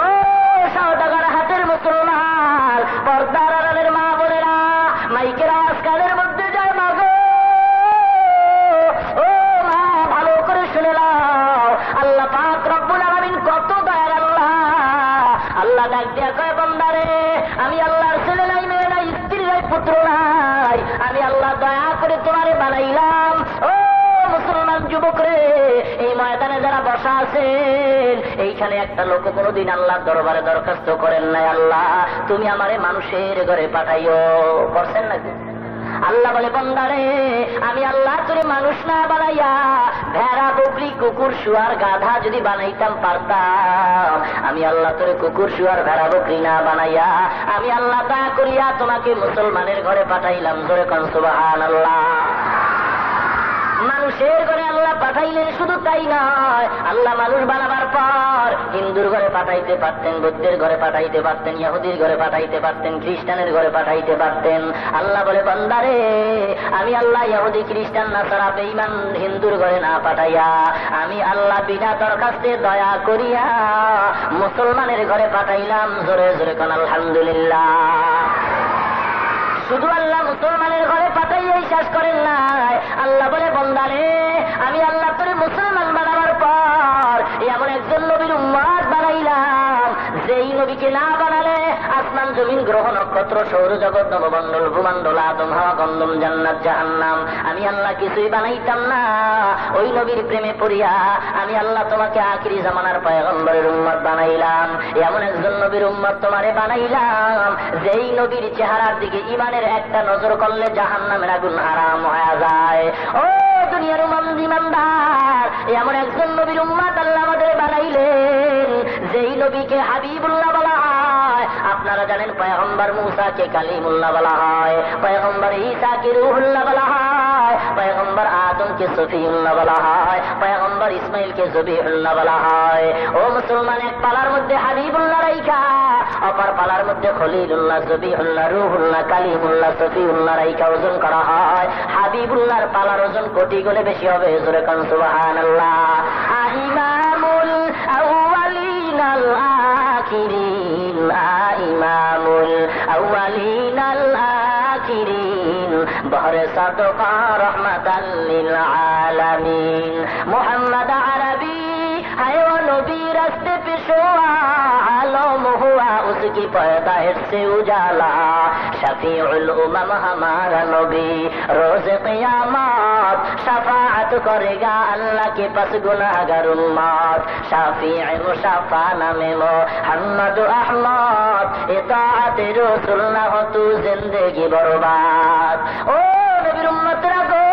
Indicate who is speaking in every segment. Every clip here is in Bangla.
Speaker 1: ও সওদাগর হাটের মুসলমান, পর্দার আড়ালের মা বোনেরা, মাইকের আওয়াজ কানের মধ্যে যায় মা গো। ও মা, ভালো করে শুনে নাও, আল্লাহ পাক রব্বুল আলামিন কত দয়ার আল্লাহ। আল্লাহ ডাক দিয়া কয়, বান্দারে, আমি আল্লাহর ছেলে নাই, মেয়ে নাই, স্ত্রী নাই, পুত্র নাই, আমি আল্লাহ দয়া করে তোমারে বানাইলাম। ও মুসলমান যুবক রে, এই ময়দানে যারা বসা আছেন, এইখানে একটা লোক কোনোদিন আল্লাহর দরবারে দরখাস্ত করেন নাই, আল্লাহ তুমি আমারে মানুষের ঘরে পাঠাইও, করছেন নাকি? আল্লাহ বলে, বান্দারে, আমি আল্লাহ তোরে মানুষ না বানাইয়া ভেড়া, বকরি, কুকুর, শুয়ার, গাধা যদি বানাইতাম পারতাম, আমি আল্লাহ তোরে কুকুর, শুয়ার, ভেড়া, বকরি না বানাইয়া আমি আল্লাহ দয়া করিয়া তোমাকে মুসলমানের ঘরে পাঠাইলাম। জোরে কোন সুবহানাল্লাহ। মানুষের ঘরে আল্লাহ পাঠাইলেন, শুধু তাই নয়, আল্লাহ মানুষ বানাবার পর হিন্দুর ঘরে পাঠাইতে পারতেন, বৌদ্ধের ঘরে পাঠাইতে পারতেন, ইহুদির ঘরে পাঠাইতে পারতেন, খ্রিস্টানের ঘরে পাঠাইতে পারতেন। আল্লাহ বলে, বান্দারে, আমি আল্লাহ ইহুদি, খ্রিস্টান, নাসারা, বেঈমান হিন্দুর ঘরে না পাঠাইয়া আমি আল্লাহ বিনা দরখাস্তে দয়া করিয়া মুসলমানের ঘরে পাঠাইলাম। জোরে জোরে কোন আলহামদুলিল্লাহ। শুধু আল্লাহ মুসলমানের ঘরে পাঠাইয়াই শেষ করেন নাই, আল্লাহ বলে, বান্দারে, আমি আল্লাহ তোরে মুসলমান বানাবার পর এমন একজন নবীর উম্মত বানাইলাম, যেই নবীকে না বানালে আসমান, জমিন, গ্রহ, নক্ষত্র, সৌরজগৎ, নবমণ্ডল, ভূমণ্ডল, আদম, হাওয়া, গন্ধম, জান্নাত, জাহান্নাম আমি আল্লাহ কিছুই বানাইতাম না। ওই নবীর প্রেমে পড়িয়া আমি আল্লাহ তোমাকে আখিরি জামানার পয়গম্বরের উম্মত বানাইলাম। এমন একজন নবীর উম্মত তোমারে বানাইলাম, যেই নবীর চেহারার দিকে ইমানের একটা নজর করলে জাহান্নামের আগুন হারাম হয়ে যায়। ও দুনিয়ার ইমানদার, এমন একজন নবীর উম্মত আল্লাহ আমাদের বানাইলেন, যেই নবীকে হাবিবুল্লাহ বলা হয়। আপনারা জানেন, পয়গম্বর মুসাকে কালিমুল্লাহ বলা হয়, পয়গম্বর ঈসাকে রূহুল্লাহ বলা হয়, পয়গম্বর আদমকে সফিউল্লাহ বলা হয়, পয়গম্বর ইসমাইলকে জবিহুল্লাহ বলা হয়। ও মুসলমান, এক পালার মধ্যে হাবিবুল্লাহ রাইখা অপর পালার মধ্যে খলিলুল্লাহ, জবিহুল্লাহ, রূহুল্লাহ, কালিমুল্লাহ, সফিউল্লাহ রাইখা ওজন করা হয়। হাবিবুল্লাহর পালার ওজন কোটি গুণে বেশি হবে। জোরে কোন সুবহানাল্লাহ। ইমামুল আউয়ালিন আল আখিরিন, ইমামুল আউয়ালিন আল আখিরিন, বহরে সাদকা রহমাতাল লিল আলামিন, মুহাম্মদ আরবি है वो नबी रास्ते पे शोआ, आलम हुआ उसकी पैदाइश से उजाला, शफीउल उमम हमारा नबी रोज क़यामत शफाअत करेगा अल्लाह के पास गुनाहगार उम्मत, शफीअ मुशफ़्फ़ा नामे मोहम्मद अहमद, इताअत रसूल ना हो तू जिंदगी बर्बाद। ओ नबीर उम्मतरा गो,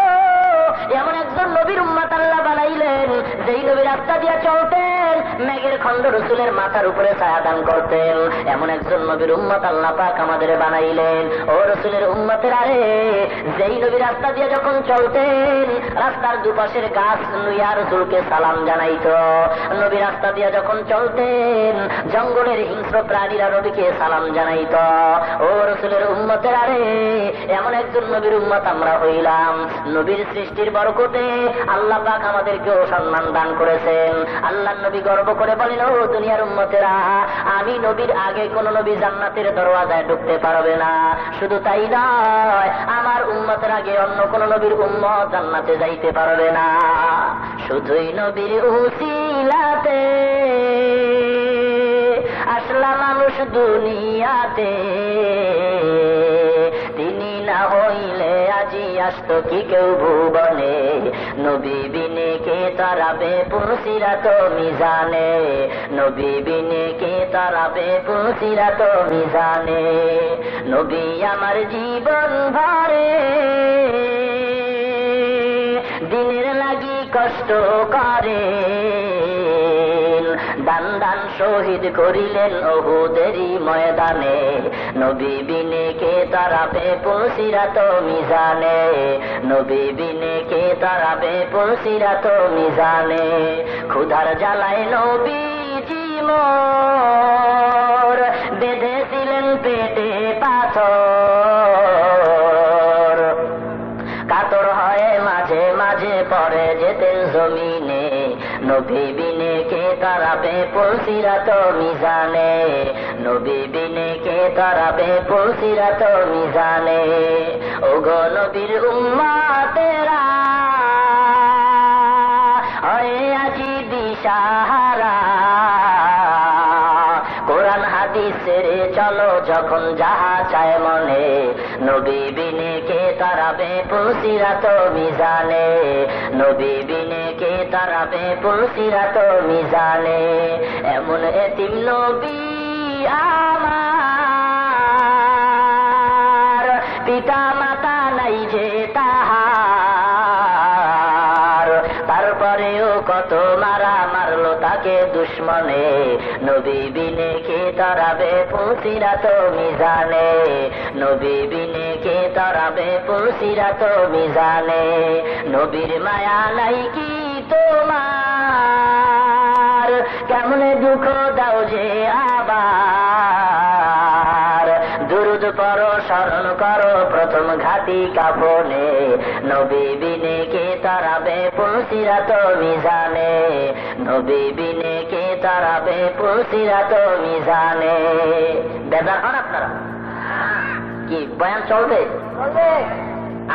Speaker 1: এমন একজন নবীর উম্মত আল্লাহ বানাইলেন, যেই নবীর রাস্তা দিয়ে চলতেন মেঘের খন্ড রসুলের মাথার উপরে ছায়া দান করতেন। এমন একজন নবীর উম্মত আল্লাহ পাক আমাদের বানাইলেন। ও রসুলের উম্মতের, আরে যেই নবীর রাস্তা দিয়ে যখন চলতেন রাস্তার দুপাশের গাছ নুইয়া রসুলকে সালাম জানাইত। নবী রাস্তা দিয়ে যখন চলতেন জঙ্গলের হিংস্র প্রাণীরা নবীকে সালাম জানাইত। ও রসুলের উম্মতের, আরে এমন একজন নবীর উম্মত আমরা হইলাম। নবীর সৃষ্টির বরকতে আল্লাহ পাক আমাদেরকেও সম্মান দান করেছেন। আল্লাহ নবী গর্ব করে বলেন, ও দুনিয়ার উম্মতেরা, আমি নবীর আগে কোন নবী জান্নাতের দরওয়াজায় ঢুকতে পারবে না। শুধু তাই নয়, আমার উম্মতের আগে অন্য কোন নবীর উম্মত জান্নাতে যাইতে পারবে না। শুধুই নবীর উসিলাতে আসলা মানুষ দুনিয়াতে, তিনি না হইলে আজি আসত কি কেউ ভুবনে, নবী বিনে কে তারাবে পুলসিরাত মিজানে, নবী বিনে কে তারাবে পুলসিরাত মিজানে, নবী আমার জীবন ভরে দিনের লাগি কষ্ট করে, দান দান শহীদ করিলেন উহুদেরই ময়দানে, নবী বিনে কে তারাবে পুলসিরাত মিজানে, নবী বিনে কে তারাবে পুলসিরাত মিজানে, ক্ষুধার জ্বালায় নবীজি মোর বেঁধেছিলেন পেটে পাথর, কাতর হয়ে মাঝে মাঝে পড়ে যেতেন জমিনে, নবী বিনে কে তারাবে পুলসিরাত পুলসিরাত মিজানে, নবী বিনে কে তারাবে পুলসিরাত মিজানে। ওগো নবীর উম্মতেরা হয় আজি দিশাহারা, কোরআন হাদিস ছেড়ে চলো যখন যাহা চায় মনে, নবী বিনে কে তারাবে পুলসিরাত মিজানে, নবী বিনে কে তারাবে পুলসিরাত মিজানে। এমন এতিম নবী আমার, পিতা মাতা নাই যে তাহার, তারপরেও কত মারা মারলো তাকে দুশ্মনে, নবী বিনে কে তারাবে পুলসিরাত মিজানে, নবী বিনে কে তারাবে পুলসিরাত মিজানে। নবীর মায়া নাই কি তোমার, কেমনে দুঃখ দাও যে আবার, দুরুদ পড়ো স্মরণ করো প্রথম ঘাতি কাফনে, নবী বিনে কে তারাবে পুলসিরাত মিজানে, নবী বিনে কে তারাবে পুলসিরাত মিজানে। বেজার হন আপনারা? কি বয়ান চলবে?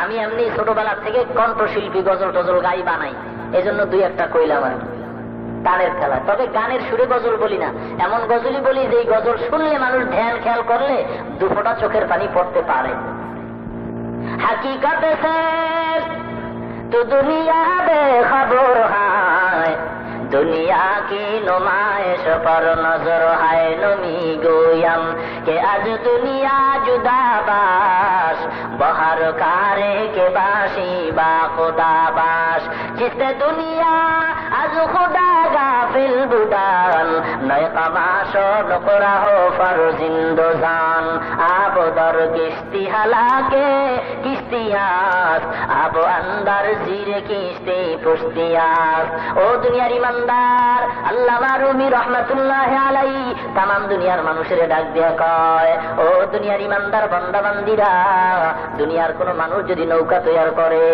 Speaker 1: আমি এমনি ছোটবেলা থেকে কণ্ঠশিল্পী, গজল টজল গাই বানাই, এজন্য দুই একটা কইলাম আর তালের খেলা। তবে গানের সুরে গজল বলি না, এমন গজলই বলি যে গজল শুনলে মানুষ ধ্যান খেয়াল করলে দুফোঁটা চোখের পানি পড়তে পারে। হাকিকত সে তো দুনিয়া বেখবর হয়, दुनिया की नुमाइश पर नजर है नमी गोयम के आज दुनिया जुदाबाश बहर कारे के बाशी बा खुदा बाश जिससे दुनिया आज खुदा गाफिल बुदान नए तमाशो नकरा हो फर जिंदोजान आप दर किश्ती हलाके किश्तियास आप अंदर जीरे किश्ती पुश्तियास ओ दुनियारी मंदार अल्लामा रूमी रहमतुल्लाह आलाइही तमाम दुनियार মানুষের ডাক দিয়া কয় ও দুনিয়ার ইমানদার বান্দা বান্দীরা দুনিয়ার কোন মানুষ যদি নৌকা তৈরি করে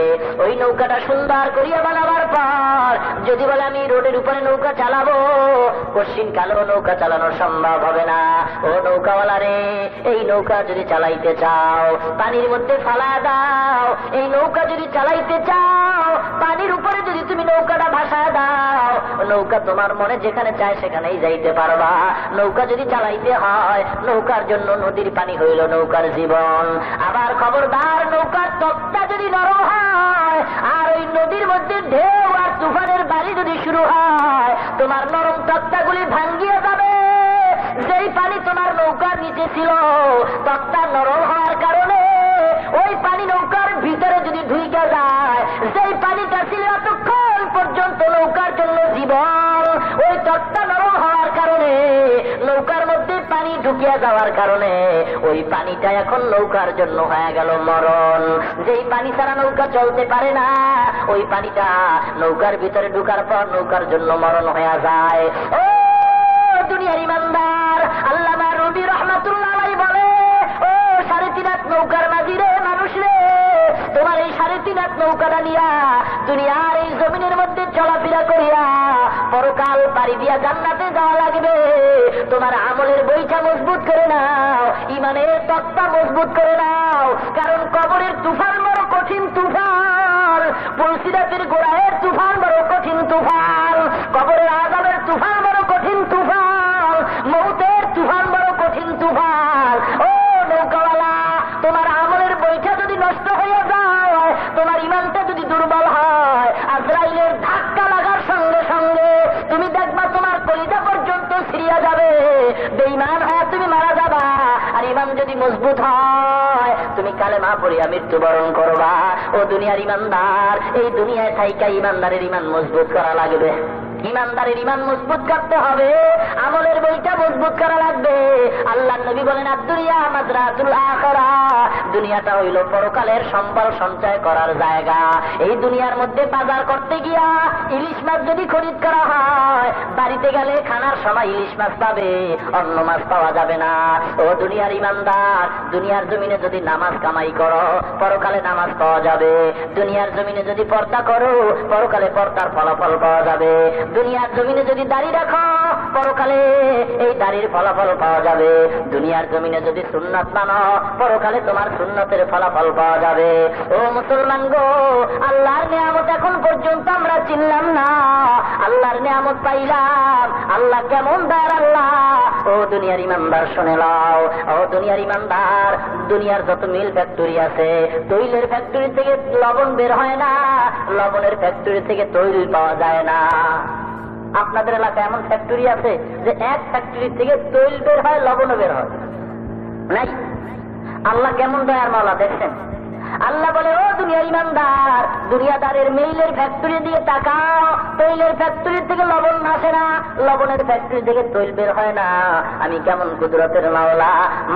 Speaker 1: ওই নৌকাটা সুন্দর করিয়া বানাবার পর যদি বলে আমি রোডের উপরে নৌকা চালাবো কোশ্চিন কালো নৌকা চালানো সম্ভব হবে না। ও নৌকাওয়ালা রে এই নৌকা যদি চালাইতে চাও পানির মধ্যে ফালা দাও, এই নৌকা যদি চালাইতে চাও পানির উপরে যদি তুমি নৌকাটা ভাসায় দাও নৌকা তোমার মনে যেখানে চায় সেখানেই যাইতে পারবা। নৌকা যদি চালাইতে হয় নৌকার জন্য নদীর পানি হইল নৌকার জীবন। আবার খবরদার নৌকার তক্তা যদি নরম হয় আর ওই নদীর মধ্যে ঢেউ আর তুফানের বাড়ি যদি শুরু হয় তোমার নরম তক্তাগুলি ভাঙ্গিয়ে যাবে। যেই পানি তোমার নৌকার নিচে ছিল তক্তা নরম হওয়ার কারণে ওই পানি নৌকার ভিতরে যদি ঢুইকে যায়, যেই পানিটা ছিল এতক্ষণ পর্যন্ত নৌকার জন্য জীবন, ওই তক্তা নরম হওয়ার কারণে নৌকার মধ্যে পানি ঢুকিয়া যাওয়ার কারণে ওই পানিটা এখন নৌকার জন্য হয়ে গেল মরণ। যেই পানি ছাড়া নৌকা চলতে পারে না ওই পানিটা নৌকার ভিতরে ঢুকার পর নৌকার জন্য মরণ হয়ে যায়। ও দুনিয়ার ইমানদার আল্লামা রুমি রহমাতুল্লাহ আলাইহি বলে ও 3.5 হাত নৌকার মাঝি রে মানুষ রে, তোমার এই 3.5 হাত নৌকাটা নিয়া দুনিয়ার এই জমিনের মধ্যে চলাফেরা করিয়া পরকাল পাড়ি দিয়া জান্নাতে যাওয়া লাগবে। তোমার আমলের বইটা মজবুত করে নাও, ইমানের তক্তা মজবুত করে নাও, কারণ কবরের তুফান বড় কঠিন তুফান, পুলসিরাতের গোড়ায়ের তুফান বড় কঠিন তুফান, কবরের আযাবের তুফান বড় কঠিন তুফান, মৌতের তুফান বড় কঠিন তুফান। ও নৌকাওয়ালা তোমার আমলের বইটা যদি নষ্ট হয়ে যায়, তোমার ইমানটা যদি দুর্বল হয়, আজরাইলের ধাক্কা লাগার সঙ্গে সঙ্গে তুমি দেখবা তোমার কলিজা পর্যন্ত ছিঁড়িয়া যাবে, বেঈমান হয়ে তুমি মারা যাবা। আর ইমান যদি মজবুত হয় তুমি কালেমা পড়িয়া মৃত্যুবরণ করবা। ও দুনিয়ার ইমানদার এই দুনিয়ায় থাইকা ইমানদারের ইমান মজবুত করা লাগবে, ইমানদারের ইমান মজবুত করতে হবে, আমলের বইটা মজবুত করা লাগবে। আল্লাহর নবী বলেন আদ-দুনিয়া মাযরাতুল আখিরাহ, দুনিয়াটা হইল পরকালের সম্বল সঞ্চয় করার জায়গা। এই দুনিয়ার মধ্যে বাজার করতে গিয়া ইলিশ মাছ যদি খরিদ করা হয়, বাড়িতে গেলে খানার সময় ইলিশ মাছ পাবে, অন্য মাছ পাওয়া যাবে না। ও দুনিয়ার ইমানদার, দুনিয়ার জমিনে যদি নামাজ কামাই করো, পরকালে নামাজ পাওয়া যাবে। দুনিয়ার জমিনে যদি পর্দা করো, পরকালে পর্দার ফলাফল পাওয়া যাবে। দুনিয়ার জমিনে যদি দাড়ি রাখো, পরকালে এই দাড়ির ফলাফল পাওয়া যাবে। দুনিয়ার জমিনে যদি সুন্নাত মানো, পরকালে তোমার সুন্নতের ফলাফল পাওয়া যাবে। ও মুসলমান গো, আল্লাহর নিয়ামত এখন পর্যন্ত আমরা চিনলাম না। আল্লাহর নিয়ামত পাইলাম, আল্লাহ কেমন দয়ার আল্লাহ। ও দুনিয়ার ইমানদার শুনে নাও, ও দুনিয়ার ইমানদার, দুনিয়ার যত মিল ফ্যাক্টরি আছে, তৈলের ফ্যাক্টরি থেকে লবণ বের হয় না, লবণের ফ্যাক্টরি থেকে তৈল পাওয়া যায় না। আপনাদের এলাকায় এমন ফ্যাক্টরি আছে যে এক ফ্যাক্টরি থেকে তৈল বের হয়, লবণও বের হয় নাই? আল্লাহ কেমন দয়ার মাওলা দেখছেন। আল্লাহ বলে, ও দুনিয়ার ইমানদার, দুনিয়াদারের মেইলের ফ্যাক্টরি দিয়ে তাকাও, তৈলের ফ্যাক্টরি থেকে লবণ আসে না, লবণের ফ্যাক্টরি থেকে তৈল বের হয় না। আমি কেমন কুদরতের মাওলা।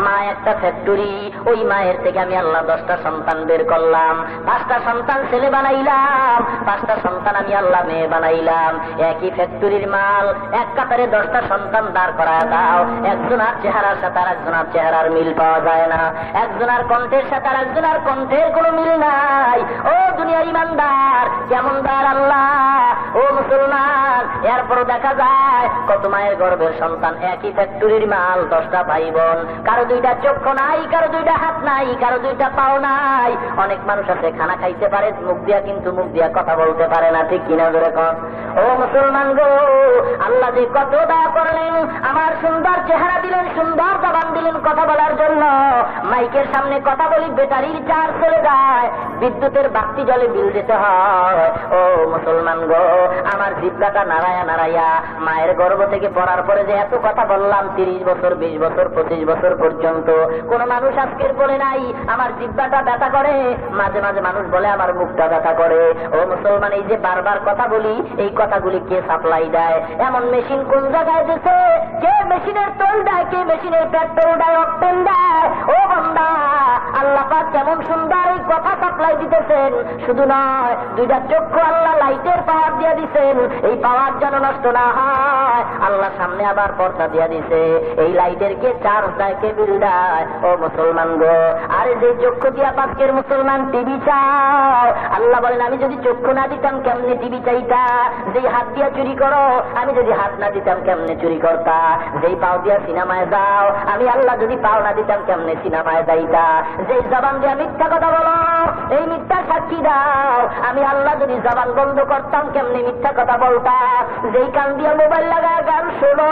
Speaker 1: মা একটা ফ্যাক্টরি, ওই মায়ের থেকে আমি আল্লাহ 10টা সন্তান বের করলাম, 5টা সন্তান ছেলে বানাইলাম, 5টা সন্তান আমি আল্লাহ মেয়ে বানাইলাম। একই ফ্যাক্টরির মাল এক কাতারে 10টা সন্তান দাঁড় করায় দাও, একজনের চেহারার সাথে আর একজনের চেহারার মিল পাওয়া যায় না, একজনের কণ্ঠের সাথে আর একজনের কণ্ঠের কোন মিল নাই। ও দুনিয়ার ইমানদার, কেমন দয়ার আল্লাহ। ও মুসলমান, এরপরও দেখা যায় কত মায়ের গর্ভের সন্তান, একই ফ্যাক্টরির মাল, 10টা ভাই বোন, কারো 2টা চক্ষু নাই, কারো 2টা হাত নাই, কারো 2টা পাও নাই। অনেক মানুষ আছে খানা খাইতে পারে মুখ দিয়া, কিন্তু মুখ দিয়া কথা বলতে পারে না, ঠিক কিনা ধরে কন। ও মুসলমান গো, আল্লাহ যে কত দয়া করলেন, আমার সুন্দর চেহারা দিলেন, সুন্দর জবান দিলেন কথা বলার জন্য। মাইকের সামনে কথা বলি, ব্যাটারির চার্জ চলে যায়, বিদ্যুতের বাতি জলে বিল দিতে হয়। ও মুসলমান গো, আমার জিহ্বাটা নাড়ায়া নাড়াইয়া মায়ের গর্ভ থেকে পড়ার পরে যে এত কথা বললাম, 30 বছর 20 বছর 25 বছর পর্যন্ত কোন মানুষ আজকের বলে নাই আমার জিহ্বাটা ব্যথা করে। মাঝে মাঝে মানুষ বলে আমার মুখটা ব্যথা করে। ও মুসলমান, এই যে বারবার কথা বলি, এই কথাগুলি কে সাপ্লাই দেয়? এমন মেশিন কোন জায়গায় দিছে? কে মেশিনের তেল দেয়? কে মেশিনের পেট্রোল দেয়, অক্টেন দেয়? ও বান্দা, আল্লাহ পাক কেমন সুন্দর এই কথা সাপ্লাই দিতেছেন। শুধু নয়, 2টা চক্ষু আল্লাহ লাইটের পাওয়ার দিয়ে দিছেন, এই পাওয়ার যেন নষ্ট না হয়। আল্লাহ সামনে আবার পর্দা দিয়ে দিছে, এই লাইটের কে চার্জ দেয়, কে বিল দেয়? ও মুসলমান গো, আরে যে চক্ষু দিয়া পাকের মুসলমান টিভি চাও, আল্লাহ বলেন আমি যদি চক্ষু না দিতাম কেমনে টিভি চাইতা? যেই হাত দিয়া চুরি করো, আমি যদি হাত না দিতাম কেমনে চুরি করতা? যেই পাও দিয়া সিনেমায় যাও, আমি আল্লাহ যদি পাও না দিতাম কেমনে সিনেমায় যাইতা? যেই জবান দিয়া মিথ্যা কথা বলো, এই মিথ্যা সাক্ষী দাও, আমি আল্লাহ যদি জবান বন্ধ করতাম কেমনে মিথ্যা কথা বলতা? যেই কান দিয়া মোবাইল লাগা গান শোনো,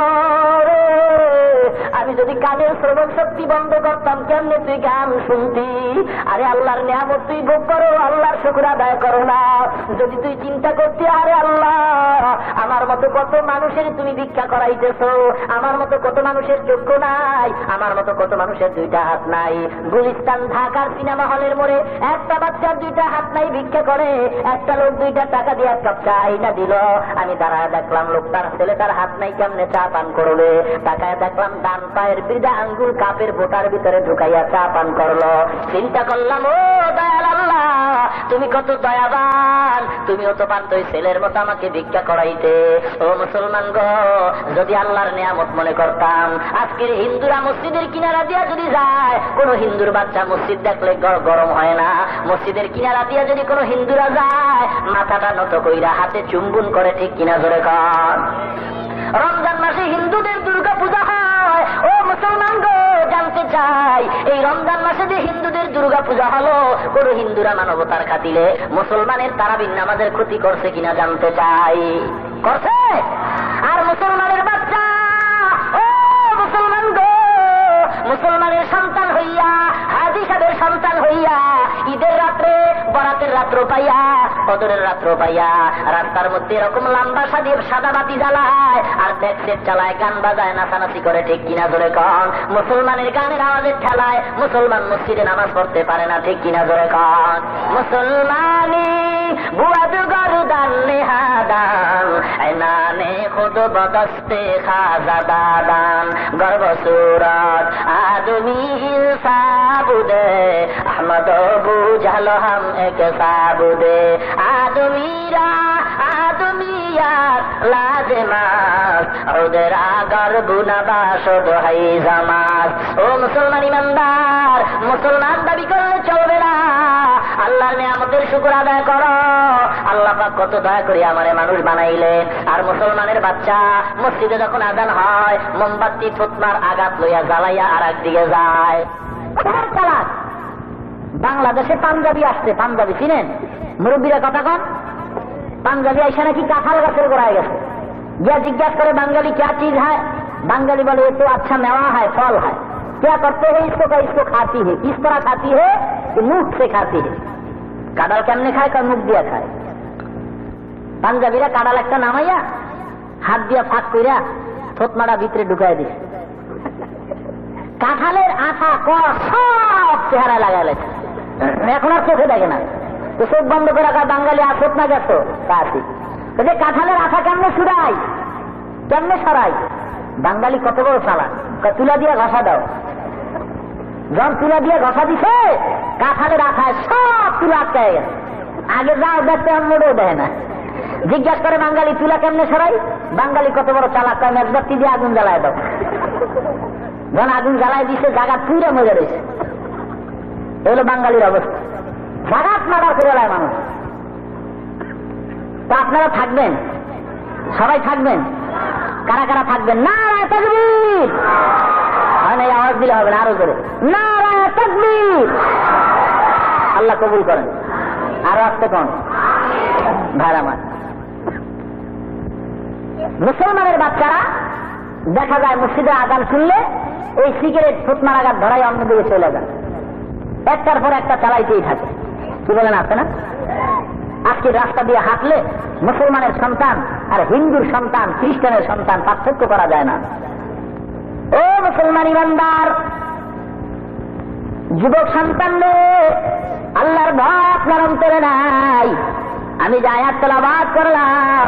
Speaker 1: আমি যদি কানের শ্রবণ শক্তি বন্ধ করতাম কেমনে তুই গান শুনতি? আরে আল্লাহর নিয়ামত তুই ভোগ করো, আল্লাহর শুকর আদায় করো না। যদি তুই চিন্তা করতি, আরে আল্লাহ আমার মতো কত মানুষের তুমি ভিক্ষা করাইতেছো, আমার মতো কত মানুষের চক্ষু নাই, আমার মতো কত মানুষের 2টা হাত নাই। গুলিস্তান ঢাকার সিনেমা হলের মোড়ে একটা বাচ্চার 2টা হাত নাই, ভিক্ষা করে। একটা লোক 2টা টাকা দিয়ে 1 কাপ চা আইনা দিল, আমি দাঁড়ায় দেখলাম লোকটার ছেলেটার হাত নাই, কেমনে চা পান করবে? তাকায় দেখলাম ডান পায়ের বৃদ্ধা আঙ্গুল কাপের বোটার ভিতরে ঢুকাইয়া চা পান করলো। চিন্তা করলাম, ও দয়াল আল্লাহ, তুমি কত দয়াবান, তুমিও তো পারতো ওই ছেলের মতো আমাকে ভিক্ষা করাইতে। ও মুসলমান গো, যদি আল্লাহর নিয়ামত মনে করতাম, আজকের হিন্দুরা মসজিদের কিনারা দিয়া যদি যায়, কোন হিন্দুর বাচ্চা মসজিদ দেখলে গরম হয় না? মসজিদের কিনারা দিয়া যদি কোন হিন্দুরা যায়, মাথাটা নত কইরা হাতে চুম্বন করে, ঠিক কিনা জোরে কর। রমজান মাসে হিন্দুদের দুর্গা পূজা হয়। ও মুসলমান গো, জানতে চাই এই রমজান মাসে যে হিন্দুদের দুর্গা পূজা হলো, কোন হিন্দুরা মানবতার খাতিরে মুসলমানের তারাবির নামাজের ক্ষতি করছে কিনা জানতে চাই? করছে? আর মুসলমানের বাচ্চা, ও মুসলমান গো, মুসলমানের সন্তান হইয়া, হাজী সাহেবের সন্তান হইয়া, ঈদের রাত্রে বরাতের রাত্র পাইয়া, কদরের রাত্র পাইয়া, রাস্তার মধ্যে এরকম লম্বা সাদা বাতি জ্বালায় আর ব্যাকসেট চালায়, গান বাজায়, নাচানাচি করে, ঠিক কিনা জোরে কন। মুসলমানের গানের আওয়াজের ঠেলায় মুসলমান মসজিদে নামাজ পড়তে পারে না, ঠিক কিনা জোরে কন। মুসলমানি বুয়াদ গরদান নেহাদান, এনানে খুদ বদস্তে খাজাদাদান, গর্ব সুরত আদমি সাবুদে तो बुझल हम एक साबुदे आदमीरा आदमियात लाजमात ওদের আগর বুনাবাস দোহাই জামাত। ও মুসলমান ইমানদার, মুসলমান দাবি করলে চলবে না। আল্লাহর নিয়ামতের শুকর আদায় করো। আল্লাহ পাক কত দয়া করে আমারে মানুষ বানাইলেন। আর মুসলমানের বাচ্চা মসজিদে যখন আজান হয় মোমবাতি থুতমার আঘাত লইয়া জ্বালাইয়া আর একদিকে যায়। চালাক বাংলাদেশে পাঞ্জাবি আসছে, পাঞ্জাবি চিনেন? মুরব্বীরা কথা কন। পাঞ্জাবি আইসা নাকি কাঁঠাল গাছের গোড়ায় গেছে, गया जिज्ञासा करे बंगाली क्या चीज है? बंगाली बोले ये तो अच्छा मेवा है, फल है। क्या करते हैं इसको? का इसको खाती है। किस तरह खाती है? कि मुख से खाती है। काडाल केमने खाए? का मुख दिया खाए। পাঞ্জাবিরা কাঁড়াল একটা নামাইয়া হাত দিয়া ফাঁক কইরা থতমাটা ভিতরে ঢুকাই দিছে। কাঁঠালের আঠা কষ সব চেহারা লাগাইছে, এখন আর চোখে দেখে না। তো চোখ বন্ধ করে রাখা বাঙালি আসত না গেছো কাশি কাঁঠালের আঠা কেমনে সুরাই, কেমনে সরাই? বাঙালি কত বড় চালাক, তুলা দিয়ে ঘষা দাও। যখন তুলা দিয়ে ঘষা দিছে কাঁঠালের আঠায় সব তুলা আটকায় গেছে। আগে যাও দেখতে মোড়েও দেয় না। জিজ্ঞাসা করে বাঙালি তুলা কেমনে সরাই? বাঙালি কত বড় চালাক, কারণ একবারটি দিয়ে আগুন জ্বালায় দাও। যখন আগুন জ্বালায় দিছে জায়গা পুরে মজা রয়েছে। এগুলো বাঙালির অবস্থা, জাগাত মারার করে মানুষ। তো আপনারা থাকবেন, সবাই থাকবেন। কারা কারা থাকবেন? নারায়ে তাকবীর। মানে আওয়াজ দিলে হবে না, আরো করে নারায়ে তাকবীর। আল্লাহ কবুল করেন। আরো আসতে কোন ভাইরা আমার, মুসলমানের বাচ্চারা দেখা যায় মসজিদে আজান শুনলে এই সিগারেট ফুটমার আঘাত ধরাই অন্যদিকে চলে যায়, একটার পর একটা চালাইতেই থাকে। কি বলেন? আছে না? আজকে রাস্তা দিয়ে হাঁটলে মুসলমানের সন্তান আর হিন্দুর সন্তান, খ্রিস্টানের সন্তান পার্থক্য করা যায় না। ও মুসলমান ইমানদার যুবক সন্তান, আল্লাহর ভয় আপনার অন্তরে নাই। আমি যে আয়াত তেলাওয়াত করলাম,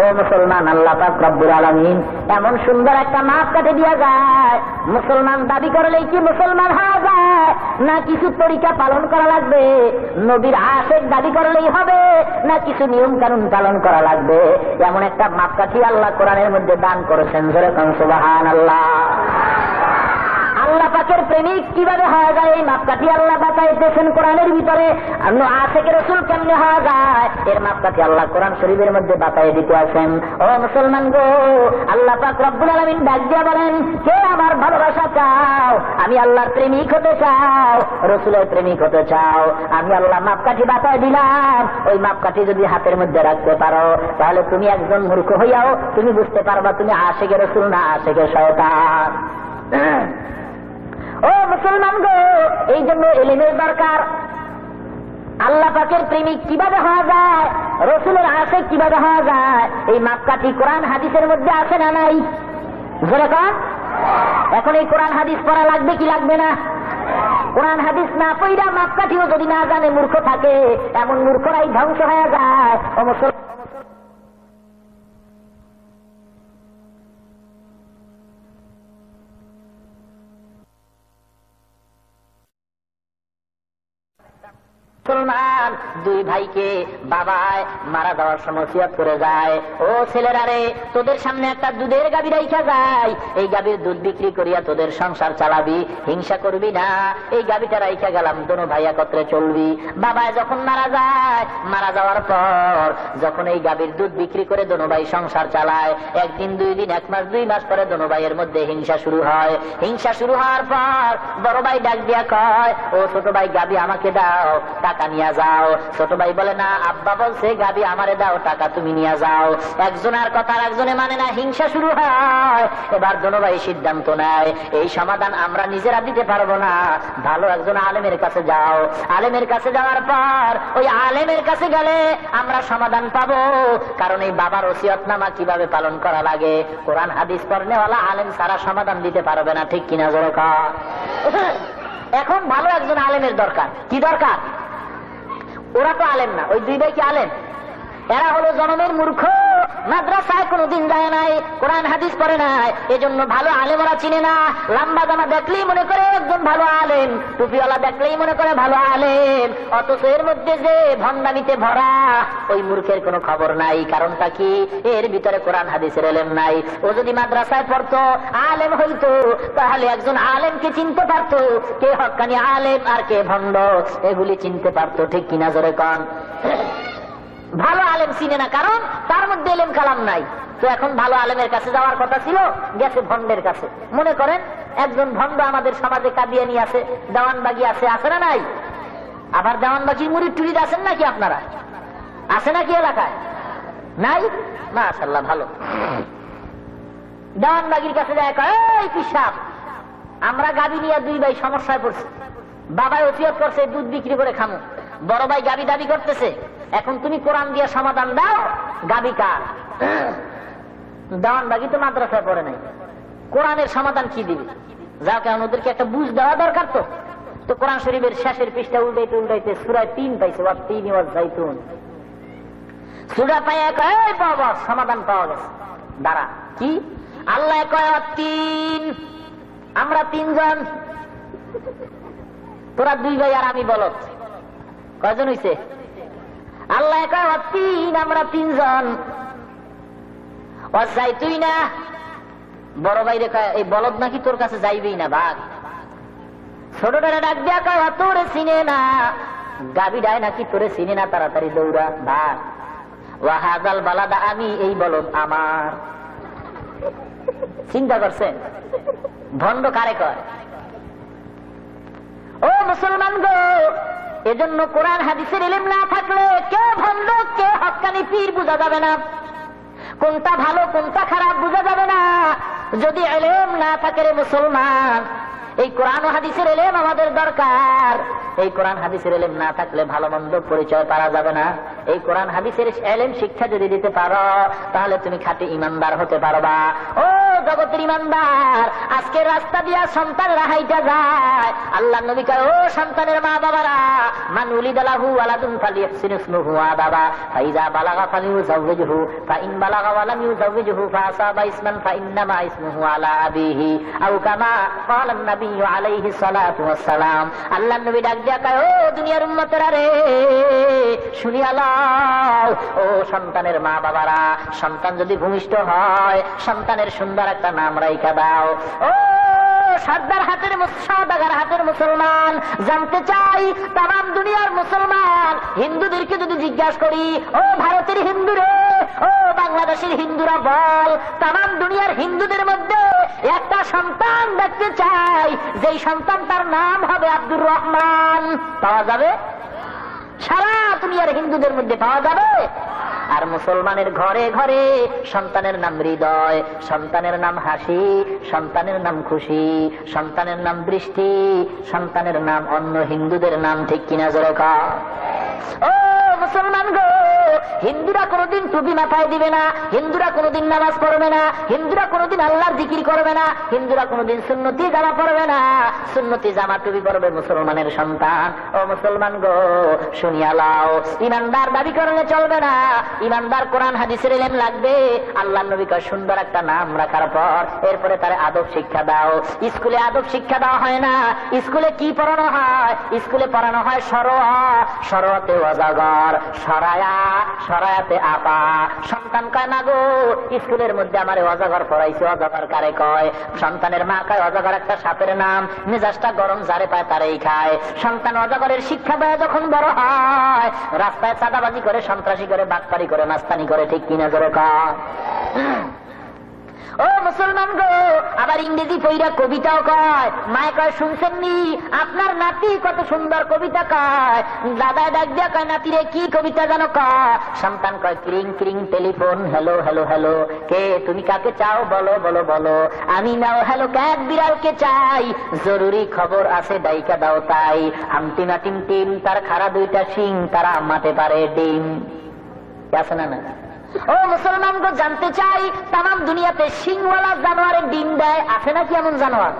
Speaker 1: ও মুসলমান, আল্লাহ পাক রব্বুল আলামিন এমন সুন্দর একটা মাপকাঠি দিয়া যায়। মুসলমান দাবি করলেই কি মুসলমান হওয়া যায়? না কিছু তরিকা পালন করা লাগবে? নবীর আশেক দাবি করলেই হবে? না কিছু নিয়ম কানুন পালন করা লাগবে? এমন একটা মাপকাঠি আল্লাহ কোরআনের মধ্যে দান করেছেন। জোরে কোন সুবহানাল্লাহ। আল্লাহ পাকের প্রেমিক কিভাবে হওয়া যায় এই মাপকাঠি আল্লাহ বাতাইতেছেন কোরআনের ভিতরে। আমরা আশেকের রাসূল কেমনে হওয়া যায় এর মাপকাঠি আল্লাহ কোরআন শরীফের মধ্যে বাতাই দিতে আছেন। ও মুসলমান গো, আল্লাহ পাক রব্বুল আলামিন ডাক দিয়া বলেন, কে আমার ভালোবাসা চাও? আমি আল্লাহর প্রেমিক হতে চাও, রাসূলের প্রেমিক হতে চাও? আমি আল্লাহ মাপকাঠি বাতাই দিলাম। ওই মাপকাঠি যদি হাতের মধ্যে রাখতে পারো তাহলে তুমি একজন মূর্খ হইয়াও তুমি বুঝতে পারবা তুমি আশেকের রাসূল না আশেকের শয়তান। ও মুসলমান গো, এই জন্য ইলমের দরকার। আল্লাহ পাকের প্রেমিক কিভাবে হওয়া যায়, রাসূলের আশিক কিভাবে হওয়া যায়, এই মাপকাঠি কোরআন হাদিসের মধ্যে আছে না নাই? যেরকম এখন এই কোরআন হাদিস পড়া লাগবে কি লাগবে না? কোরআন হাদিস না পড়া মাপকাঠিও যদি না জানে মূর্খ থাকে, এমন মূর্খরাই ধ্বংস হয়ে যায়। ও মুসলমান, মুসলমান দুই ভাইকে বাবায় মারা যাওয়ার সময় ওসিয়ত করে যায়, ও ছেলেরা রে, তোদের সামনে একটা দুধের গাভী রাইখা যায়, এই গাভীর দুধ বিক্রি করিয়া তোদের সংসার চালাবি, হিংসা করবি না। এই গাভীটা রাইখা গেলাম, দোনো ভাই একত্রে চলবি। বাবায় যখন মারা যায়, মারা যাওয়ার পর যখন এই গাভীর দুধ বিক্রি করে দোনো ভাই সংসার চালায়, একদিন দুই দিন, এক মাস দুই মাস পরে দোনো ভাইয়ের মধ্যে হিংসা শুরু হয়। হিংসা শুরু হওয়ার পর বড় ভাই ডাক দিয়া কয়, ও ছোট ভাই গাভী আমাকে দাও, টাকা নিয়ে যাও। ছোট ভাই বলে, না, আব্বা বলছে গাভী আমারে দাও, টাকা তুমি নিয়ে যাও। একজনের কথা একজনে মানে না, হিংসা শুরু হয়। এবার দোনো ভাই সিদ্ধান্ত নেয়, এই সমাধান আমরা নিজেরা দিতে পারবো না, ভালো একজন আলেমের কাছে যাও। আলেমের কাছে যাওয়ার পর ওই আলেমের কাছে গেলে আমরা সমাধান পাবো, কারণ এই বাবার ওসিয়তনামা কিভাবে পালন করা লাগে কোরআন হাদিস পড়নেওয়ালা আলেম সারা সমাধান দিতে পারবে না। ঠিক কিনা জোরে কও? এখন ভালো একজন আলেমের দরকার। কি দরকার? ওরা তো আলেম না, ওই দুই ভাই কি আলেম? এরা হলো জনমের মূর্খ, মাদ্রাসায় কোনোদিন যায় নাই, কোরআন হাদিস পড়ে নাই, এজন্য ভালো আলেমরা চিনে না। লম্বা জামা দেখলেই মনে করে একজন ভালো আলেম, টুপিওয়ালা দেখলেই মনে করে ভালো আলেম, অথচ এর মধ্যে যে ভণ্ডামিতে ভরা, ওই মূর্খের কোনো খবর নাই। কারণটা কি? এর ভিতরে কোরআন হাদিসের এলেম নাই। ও যদি মাদ্রাসায় পড়তো, আলেম হইতো, তাহলে একজন আলেমকে চিনতে পারতো, কে হক্কানি আলেম আর কে ভণ্ড, এগুলি চিনতে পারতো। ঠিক কিনা জোরে কন? ভালো আলেম চিনে না, কারণ তার মধ্যে এলেম কালাম নাই। তো এখন ভালো আলেমের কাছে যাওয়ার কথা ছিল, গেছে ভণ্ডের কাছে। মনে করেন একজন ভণ্ড আমাদের সমাজে কাদিয়ানি আছে, দেওয়ানবাগি আছে, আছে না নাই? আবার দেওয়ানবাগির মুরিদ টুরিদ আছেন নাকি আপনারা? আছে নাকি এলাকায়? নাই? মাশাআল্লাহ, ভালো। দেওয়ানবাগির কাছে যায়, এই পিসাব, আমরা গাবি নিয়ে দুই ভাই সমস্যায় পড়ছি, বাবাই ওসিয়ত করছে দুধ বিক্রি করে খামু, বড় ভাই গাবি দাবি করতেছে, এখন তুমি কোরআন দিয়ে সমাধান দাও, গাবি কার? দেওয়ানবাগি তো মাদ্রাসায় পড়ে নাই, কোরআনের সমাধান কি দিবে? যাও, কেন ওদেরকে একটা বুঝ দেওয়া দরকার। তো তো কোরআন শরীফের শেষের পৃষ্ঠা উল্টাইতে উল্টাইতে সূরা 3 পাইছে, ওয়াত-তিন ওয়াজ-যাইতুন সূরা পায়, এই বাবা সমাধান পাওয়া গেছে। দাঁড়া, কি? আল্লাহ কয় ওয়াত-তিন, আমরা তিনজন, তোরা দুই ভাই আর আমি বলত, কয়জন হইছে? আল্লাহ কয় ওয়াত-তিন, আমরা তিনজন, ওয়াজ-যাইতুনা, বড় ভাই রেখা, এই বলদ নাকি তোর কাছে যাইবেই না, ভাগ। ছোটটারে ডাক দিয়া কয় তোরে চিনে না, গাবিডায় নাকি তোরে চিনে না, তাড়াতাড়ি দৌড়া, ভাগ। ওয়াহাজাল বালাদা, আমি এই বলদ আমার। চিন্তা করছেন ভণ্ড কারে কয়? ও মুসলমান গো, এজন্য কোরআন হাদিসের ইলম না থাকলে কে ভণ্ড কে হক্কানি পীর বোঝা যাবে না, কোনটা ভালো কোনটা খারাপ বোঝা যাবে না। যদি ইলম না থাকে রে মুসলমান, এই কোরআন ও হাদিসের ইলম আমাদের দরকার। এই কোরআন হাদিসের ইলম না থাকলে ভালো মন্দ পরিচয় পাওয়া যাবে না। এই কোরআন হাদিসের ইলম শিক্ষা যদি দিতে পারো, তাহলে তুমি খাঁটি ইমানদার হতে পারবা। ও জগতের ইমানদার, আজকে রাস্তা দিয়া সন্তানেরা হাইটা যায়, আল্লাহ নবী কয়, ও সন্তানের মা বাবারা, মান উলিদা লাহু ওয়ালাদুন ফালিয়াহসিন ইসমুহু আদাবা ফাইজা বালাগা ফালিউযাওবিজহু ফাইন বালাগা ওয়া লাম ইউযাওবিজহু ফাআসাবা ইসমান ফাইন্নামা ইসমুহু আলা আবিহি আও কামা ক্বালা নবী আলাইহিস সালাতু ওয়াস সালাম। আল্লাহ নবী ডাক দিয়া কয়, ও দুনিয়ার উম্মতেরা রে, শুনিয়া লও, ও সন্তানের মা বাবারা, সন্তান যদি ভূমিষ্ঠ হয়, সন্তানের সুন্দর একটা নাম রাইখা দাও। ও সর্দার হাতের মুসলমান, জানতে চাই তাম দুনিয়ার মুসলমান হিন্দুদেরকে যদি জিজ্ঞাসা করি, ও ভারতের হিন্দুরে, ও বাংলাদেশের হিন্দুরা বল, তাম দুনিয়ার হিন্দুদের মধ্যে একটা সন্তান দেখতে চাই, যেই সন্তান তার নাম হবে আব্দুর রহমান, পাওয়া যাবে? সারা দুনিয়ার হিন্দুদের মধ্যে পাওয়া যাবে? আর মুসলমানের ঘরে ঘরে সন্তানের নাম হৃদয়, সন্তানের নাম হাসি, সন্তানের নাম খুশি, সন্তানের নাম দৃষ্টি, সন্তানের নাম অন্য হিন্দুদের নাম। ঠিক কিনা জোরে কও? ও মুসলমান গো, হিন্দুরা কোনদিন টুপি মাথায় দিবে না, হিন্দুরা কোনদিন নামাজ পড়বে না, হিন্দুরা কোনদিন আল্লাহর জিকির করবে না, হিন্দুরা কোনদিন সুন্নতি জামা পড়বে না, সুন্নতি জামা টুপি পড়বে মুসলমানের সন্তান। ও মুসলমান গো, শুনিয়া লাও, ইমানদার দাবি করলে চলবে না, ইমানদার কোরআন হাদিসের ইলম লাগবে। আল্লাহর নবী কয়, সুন্দর একটা নাম রাখার পর এরপরে তার আদব শিক্ষা দাও। স্কুলে আদব শিক্ষা দেওয়া হয় না, স্কুলে কি পড়ানো হয়? স্কুলে পড়ানো হয় সরোয়া, সরোয়াতে অজাগর, সরায়া, সরায়াতে আপা। সন্তান কয়, না গো, স্কুলের মধ্যে আমারে অজাগর পড়াইছে। অজাগর কারে কয়? সন্তানের মা কয়, অজাগর একটা সাপের নাম, মেজাজটা গরম যারে পায় তারাই খায়। সন্তান অজাগরের শিক্ষা দেয় যখন বড় হয়, রাস্তায় চাঁদাবাজি করে, সন্ত্রাসী করে, বাটপারি করে, মাস্তানি করে। ঠিক কিনা জোরে কয়? ও মুসলমান গো, আবার ইংরেজি পইরা কবিতাও কয়। মায় কয়, শুনছেন নি আপনার নাতি কত সুন্দর কবিতা কয়? দাদায় ডাক দিয়া কয়, নাতি রে কি কবিতা জানো কয়? সন্তান কয়, ক্রিং ক্রিং টেলিফোন, হ্যালো হ্যালো হ্যালো, কে তুমি কাকে চাও বলো বলো বলো, আমি নাও হ্যালো ক্যাট বিড়ালকে চাই, জরুরি খবর আছে ডাইকা দাও তাই, আমটিমা টিম টিম, তার খাড়া দুইটা শিং, তারা মাঠে পারে ডিম। আছে না? না। ও মুসলমান গো, জানতে চাই তাম দুনিয়াতে সিংওয়ালা জানোয়ারের ডিম দেয়, আছে নাকি এমন জানোয়ার?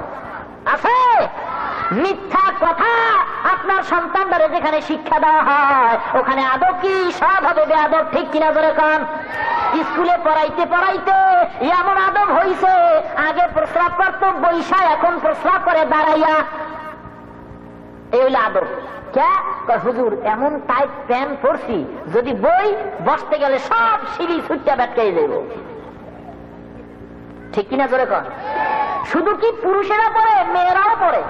Speaker 1: আছে? মিথ্যা কথা আপনার সন্তানদের যেখানে শিক্ষা দেওয়া হয় ওখানে আদব কি সব হবে বেআদব, ঠিক কিনা বলে কন? স্কুলে পড়াইতে পড়াইতে এমন আদব হইছে, আগে প্রস্রাব করত বৈশা, এখন প্রস্রাব করে দাঁড়াইয়া। এই হইল আদব। হুজুর এমন টাইট প্যান্ট পরছি, যদি বই বসতে গেলে সব সিঁড়ি ছুটটা ব্যাটকাই যাইব, ঠিক কিনা জোরে কন? শুধু কি পুরুষেরা পড়ে, মেয়েরাও পড়ে?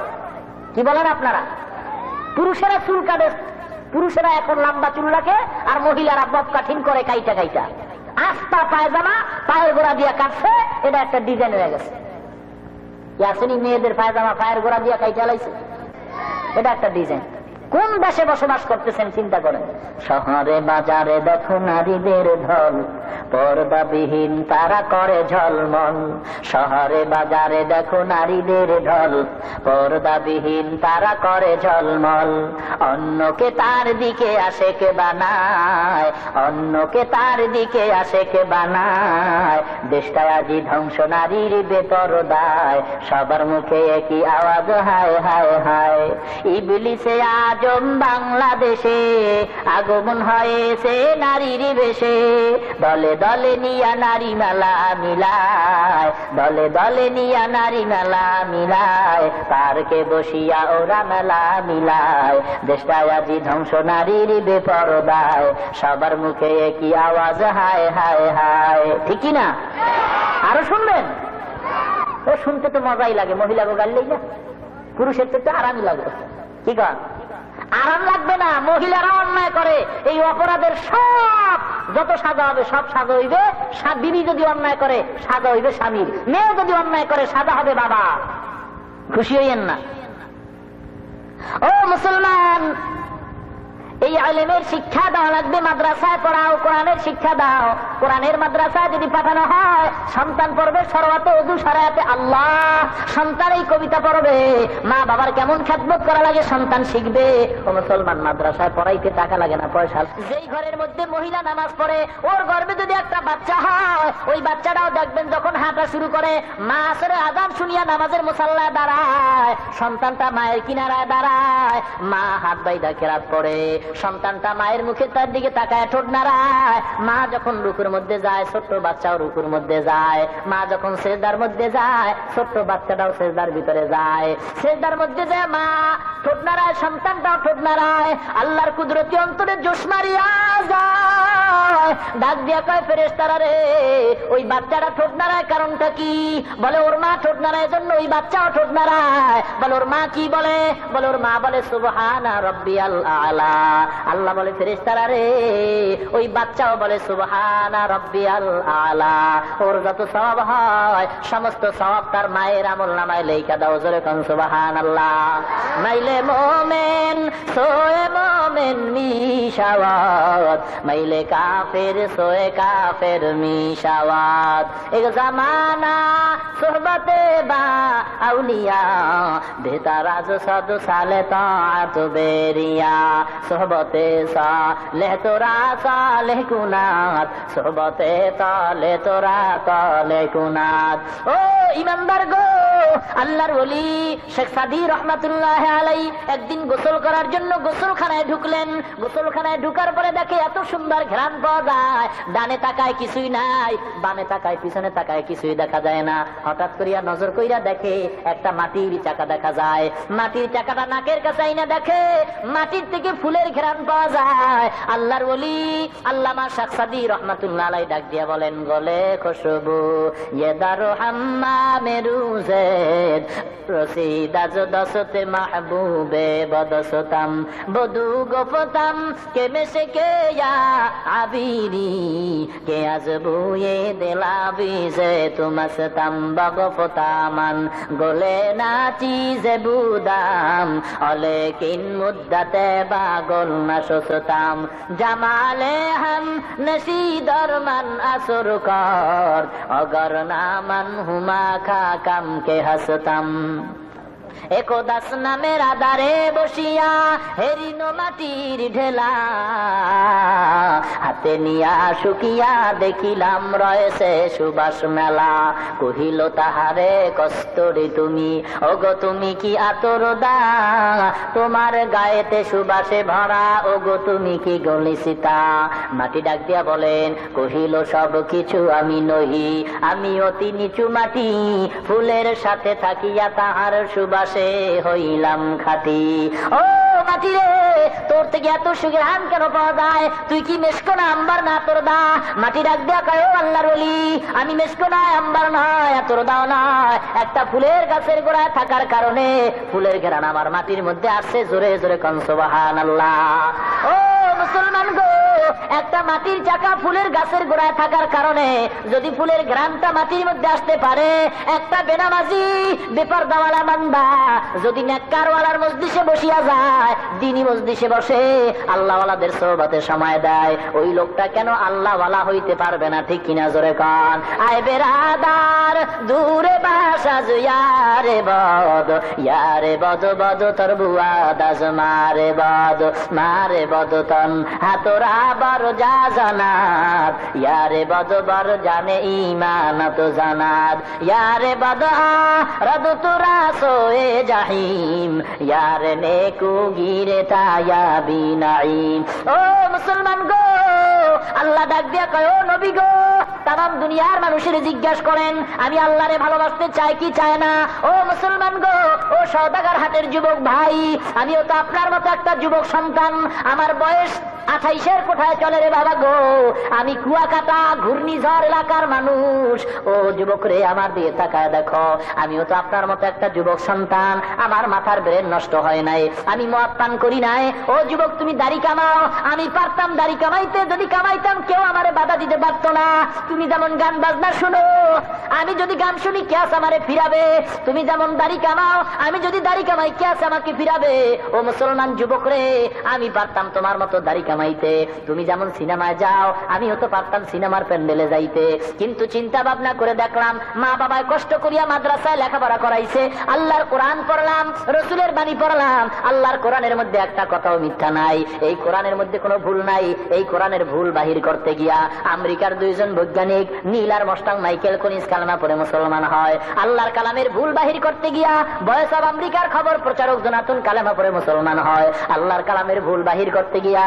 Speaker 1: কি বলেন আপনারা? পুরুষেরা চুল কাটে, পুরুষেরা এখন লম্বা চুল রাখে, আর মহিলারা বব কাঠিন করে কাইটা কাইটা। আস্তা পায়জামা পায়ের গোড়া দিয়া কাটছে, এটা একটা ডিজাইন হয়ে গেছে। আসেনি মেয়েদের পায়জামা পায়ের গোড়া দিয়া কাইটা লাইছে, এটা একটা ডিজাইন। কোন দেশে বসবাস করতেছেন চিন্তা করেন। শহরে বাজারে দেখো নারীদের ঢল, পর্দাবিহীন তারা করে ঝলমল। শহরে বাজারে দেখো নারীদের ঢল, পর্দাবিহীন তারা করে ঝলমল। অন্যকে তার দিকে আশেকে বানায়, অন্যকে তার দিকে আশেকে বানায়। দেশটা আজি ধ্বংস নারীর বেপরদায়, সবার মুখে একই আওয়াজ হায় হায় হায়। ইবলিসে আজম বাংলাদেশে আগমন হয়েছে নারীর বেশে, দলে দলে নিয়া নারী মেলা মিলায়, দলে দলে নিয়া নারী মেলা মিলায়। পার্কে বসিয়া ওরা মেলা মিলায়। দেশটা আজি ধ্বংস নারীর বেপরদায়, সবার মুখে একই আওয়াজ হায় হায় হায়, ঠিক না? আরো শুনবেন? ও শুনতে তো মজাই লাগে, মহিলাকে গাইলেই না, পুরুষের তো আরামই লাগবে। কি কর? আরাম লাগবে না, মহিলারা অন্যায় করে, এই অপরাধের সব যত সাজা হবে সব সাজা হইবে। বিবি যদি অন্যায় করে সাজা হইবে স্বামীর, মেয়ে যদি অন্যায় করে সাজা হবে বাবা। খুশি হইয়েন না? ও মুসলমান, এই আলেমের শিক্ষা দেওয়া লাগবে, মাদ্রাসায় পড়াও, কোরআনের শিক্ষা দাও। কোরআনের মাদ্রাসায় যদি পাঠানো হয়, সন্তান পড়বে সরওয়াতে ওযু শরিয়াতে আল্লাহ, সন্তান এই কবিতা পড়বে, মা বাবার কেমন খেদমত করা লাগে সন্তান শিখবে। ও মুসলমান, মাদ্রাসায় পড়াইতে টাকা লাগে না, পয়সা। যেই ঘরের মধ্যে মহিলা নামাজ পড়ে, ওর গর্ভে যদি একটা বাচ্চা হয়, ওই বাচ্চাটাও দেখবেন যখন হাঁটা শুরু করে, মা আসরের আযান শুনিয়া নামাজের মুসাল্লায় দাঁড়ায়, সন্তানটা মায়ের কিনারায় দাঁড়ায়, মা হাত বাইদা কেরাত পড়ে, সন্তানটা মায়ের মুখে তার দিকে তাকায়, ঠোঁট নাড়ায়। মা যখন রুকুর মধ্যে যায়, ছোট্ট বাচ্চাও রুকুর মধ্যে যায়। মা যখন সেজদার মধ্যে যায়, ছোট্ট বাচ্চাটাও সেজদার ভিতরে যায়। সেজদার মধ্যে যায় মা ঠোঁট নাড়ায়, সন্তানটাও ঠোঁট নাড়ায়। আল্লাহর কুদরতি অন্তরে জোশ মারিয়া যায়, ডাক দিয়া কয় ফেরেশতারা রে, ওই বাচ্চাটা ঠোঁট নাড়ায় কারণটা কি? বলে ওর মা ঠোঁট নাড়ায় জন্য ওই বাচ্চাও ঠোঁট নাড়ায়। বলে ওর মা কি বলে? বলে ওর মা বলে সুবহানা রাব্বিয়াল আলা। আল্লাহ বলে ফেরেশতারা রে, ওই বাচ্চাও বলে সুবহানা রাব্বিয়াল আলা। ওর যত সওয়াব হয় সমস্ত সওয়াব তার মায়ের আমলনামায় লেখা দাও। জোরে কোন সুবহানাল্লাহ। মাইলে মোমেন সোয়ে মোমেন মিশাওয়াত, মাইলে কাফের সোয়ে কাফের মিশাওয়াত। এক জামানা সোহবতে বা আউলিয়া, বেতারাজ সদ সালে তাআত বেরিয়া। সোহবতে সালেহ তোরা সালেহ কুনাত, সোহবতে তালে তোরা তালে কুনাত। ও ইমানদার গো, আল্লাহর ওলি শেখ সাদী রহমাতুল্লাহ আলাইহি একদিন গোসল করার জন্য গোসলখানায় ঢুকলেন। গোসলখানায় ঢুকার পরে দেখে এত সুন্দর ঘ্রাণ পাওয়া যায়, ডানে তাকায় কিছুই নাই, বামে তাকায় পিছনে তাকায় কিছুই দেখা যায় না। হঠাৎ করিয়া নজর কইরা দেখে একটা মাটির চাকা দেখা যায়। মাটির চাকাটা নাকের কাছে আইনা দেখে মাটির থেকে ফুলের ঘ্রাণ পাওয়া যায়। আল্লাহর ওলি আল্লামা শেখ সাদী রহমাতুল্লাহ আলাইহি ডাক দিয়া বলেন, গলে খুশবু ইয়ে দারু হাম্মামে রুজেদ, রসিদাজ দসতে মাহবুবে বদসতাম, বদু গফতাম কে মেশে কে ইয়া আবিরি, কে আজবুয়ে দিলাবি যে তুমসতাম বগফতামান, গলে না চিজে বুদাম অলেকিন মুদ্দাতে বাগল না সুসতাম, জামালে হাম নশীদর মান আসর কর, অগর না মান হুমা খা কাম কে হাসতাম। একদাস নামের আধারে বসিয়া হেরিনো মাটির ঢেলা, হাতে নিয়া শুকিয়া দেখিলাম রয়েছে সুবাস মেলা। কহিল তাহারে কস্তরে তুমি, ওগো তুমি কি আতর দা, তোমার গায়েতে সুবাসে ভরা, ওগো তুমি কি গলিসিতা। মাটি ডাক দিয়া বলেন, কহিল সব কিছু আমি নহি, আমি অতি নিচু মাটি, ফুলের সাথে থাকিয়া তাহার সুবাসে হইলাম খাঁটি। ও মাটি রে, তোর থেকে এত সুঘ্রাণ কেন পাওয়া যায়? তুই কি মেশকো না আম্বার না তোর দা? মাটি ডাক দেয়া কয়, ও আল্লাহর ওলি, আমি মেশকো নয়, আম্বার নয়, তোর দাও নয়, একটা ফুলের গাছের গোড়ায় থাকার কারণে ফুলের ঘেরান আমার মাটির মধ্যে আসছে। জোরে জোরে কোন সুবহানাল্লাহ। ও মুসলমান গো, একটা মাটির চাকা ফুলের গাছের গোড়ায় থাকার কারণে যদি ফুলের ঘ্রাণটা মাটির মধ্যে আসতে পারে, একটা বেনামাজি বেপরদাওয়ালা বান্দা যদি নেককারওয়ালার মজলিসে বসিয়া যায়, দিনী মজলিসে বসে আল্লাহওয়ালাদের সোহবতে সময় দেয়, ওই লোকটা কেন আল্লাহওয়ালা হইতে পারবে না? ঠিক কিনা? জোরে কান। আয় বেরাদার দূরে বাসা ইয়ারে বদ, ইয়ারে বদ বদ তোর বুয়া দাস মারে বদ, মারে বদ তন হাতরা বর যা জানাত, ইয়ারে বদ বর জানে ইমান তো জানাত, ইয়ারে বদ রদ তোরা সোয়ে জাহিম, ইয়ারে নেকু গিরে তায়া বিনাইম। ও মুসলমান গো, আল্লাহ ডাক দিয়া কয়, ও নবী গো, তাম দুনিয়ার মানুষের জিজ্ঞাসা করেন আমি আল্লাহরে ভালোবাসতে চাই কি চায় না? ও মুসলমান গো, ও সওদাগর হাটের যুবক ভাই, আমিও তো আপনার মতো একটা যুবক সন্তান, আমার বয়স 28-এর কোঠায় চলে রে বাবা গো, আমি কুয়াকাটা ঘূর্ণিঝড় এলাকার মানুষ। ও যুবক রে, আমার দিয়ে তাকায় দেখো, আমিও তো আপনার মতো একটা যুবক সন্তান, আমার মাথার ব্রেন নষ্ট হয় নাই, আমি মদ পান করি নাই। ও যুবক, তুমি দাড়ি কামাও, আমি পারতাম দাড়ি কামাইতে, যদি কামাইতাম কেউ আমারে বাধা দিতে পারতো না। তুমি যেমন গান বাজনা শুনো, আমি যদি গান শুনি কে আছে আমারে ফিরাবে? তুমি যেমন দাড়ি কামাও, আমি যদি দাড়ি কামাই কে আছে আমাকে ফিরাবে? ও মুসলমান যুবক রে, আমি পারতাম তোমার মতো দাড়ি কামাইতে। তুমি যেমন সিনেমায় যাও, আমিও তো পারতাম সিনেমার প্যান্ডেলে যাইতে, কিন্তু চিন্তা ভাবনা করে দেখলাম মা বাবায় কষ্ট করিয়া মাদ্রাসায় লেখাপড়া করাইছে, আল্লাহর কোরআন পড়লাম, রসুলের বাণী পড়লাম, আল্লাহর কোরআনের মধ্যে একটা কথাও মিথ্যা নাই, এই কোরআনের মধ্যে কোনো ভুল নাই। এই কোরআনের ভুল বাহির করতে গিয়া আমেরিকার 2 জন বৈজ্ঞানিক নীল আর মস্টাং মাইকেল কনিস কালেমা পড়ে মুসলমান হয়। আল্লাহর কালামের ভুল বাহির করতে গিয়া ভয়েস অব আমেরিকার খবর প্রচারক জোনাথন কালেমা পড়ে মুসলমান হয়। আল্লাহর কালামের ভুল বাহির করতে গিয়া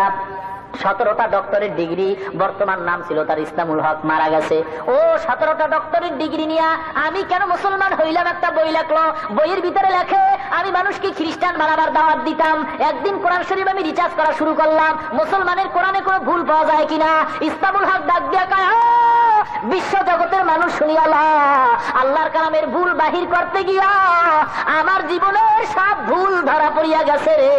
Speaker 1: 17টা ডক্টরের ডিগ্রি, বর্তমান নাম ছিল তার ইসলামুল হক, মারা গেছে। ও 17টা ডক্টরের ডিগ্রি নিয়া আমি কেন মুসলমান হইলাম? একটা বই লেখলো, বইয়ের ভিতরে লেখে আমি মানুষকে খ্রিস্টান বানাবার দাওয়াত দিতাম। একদিন কোরআন শরীফ আমি রিচার্জ করা শুরু করলাম, মুসলমানের কোরআনে কোনো ভুল পাওয়া যায় কিনা। ইসলামুল হক ডাক দিয়া কয়, বিশ্ব জগতের মানুষ শুনিয়ালা, আল্লাহর কালামের ভুল বাহির করতে গিয়া আমার জীবনের সব ভুল ধরা পড়িয়া গেছে রে,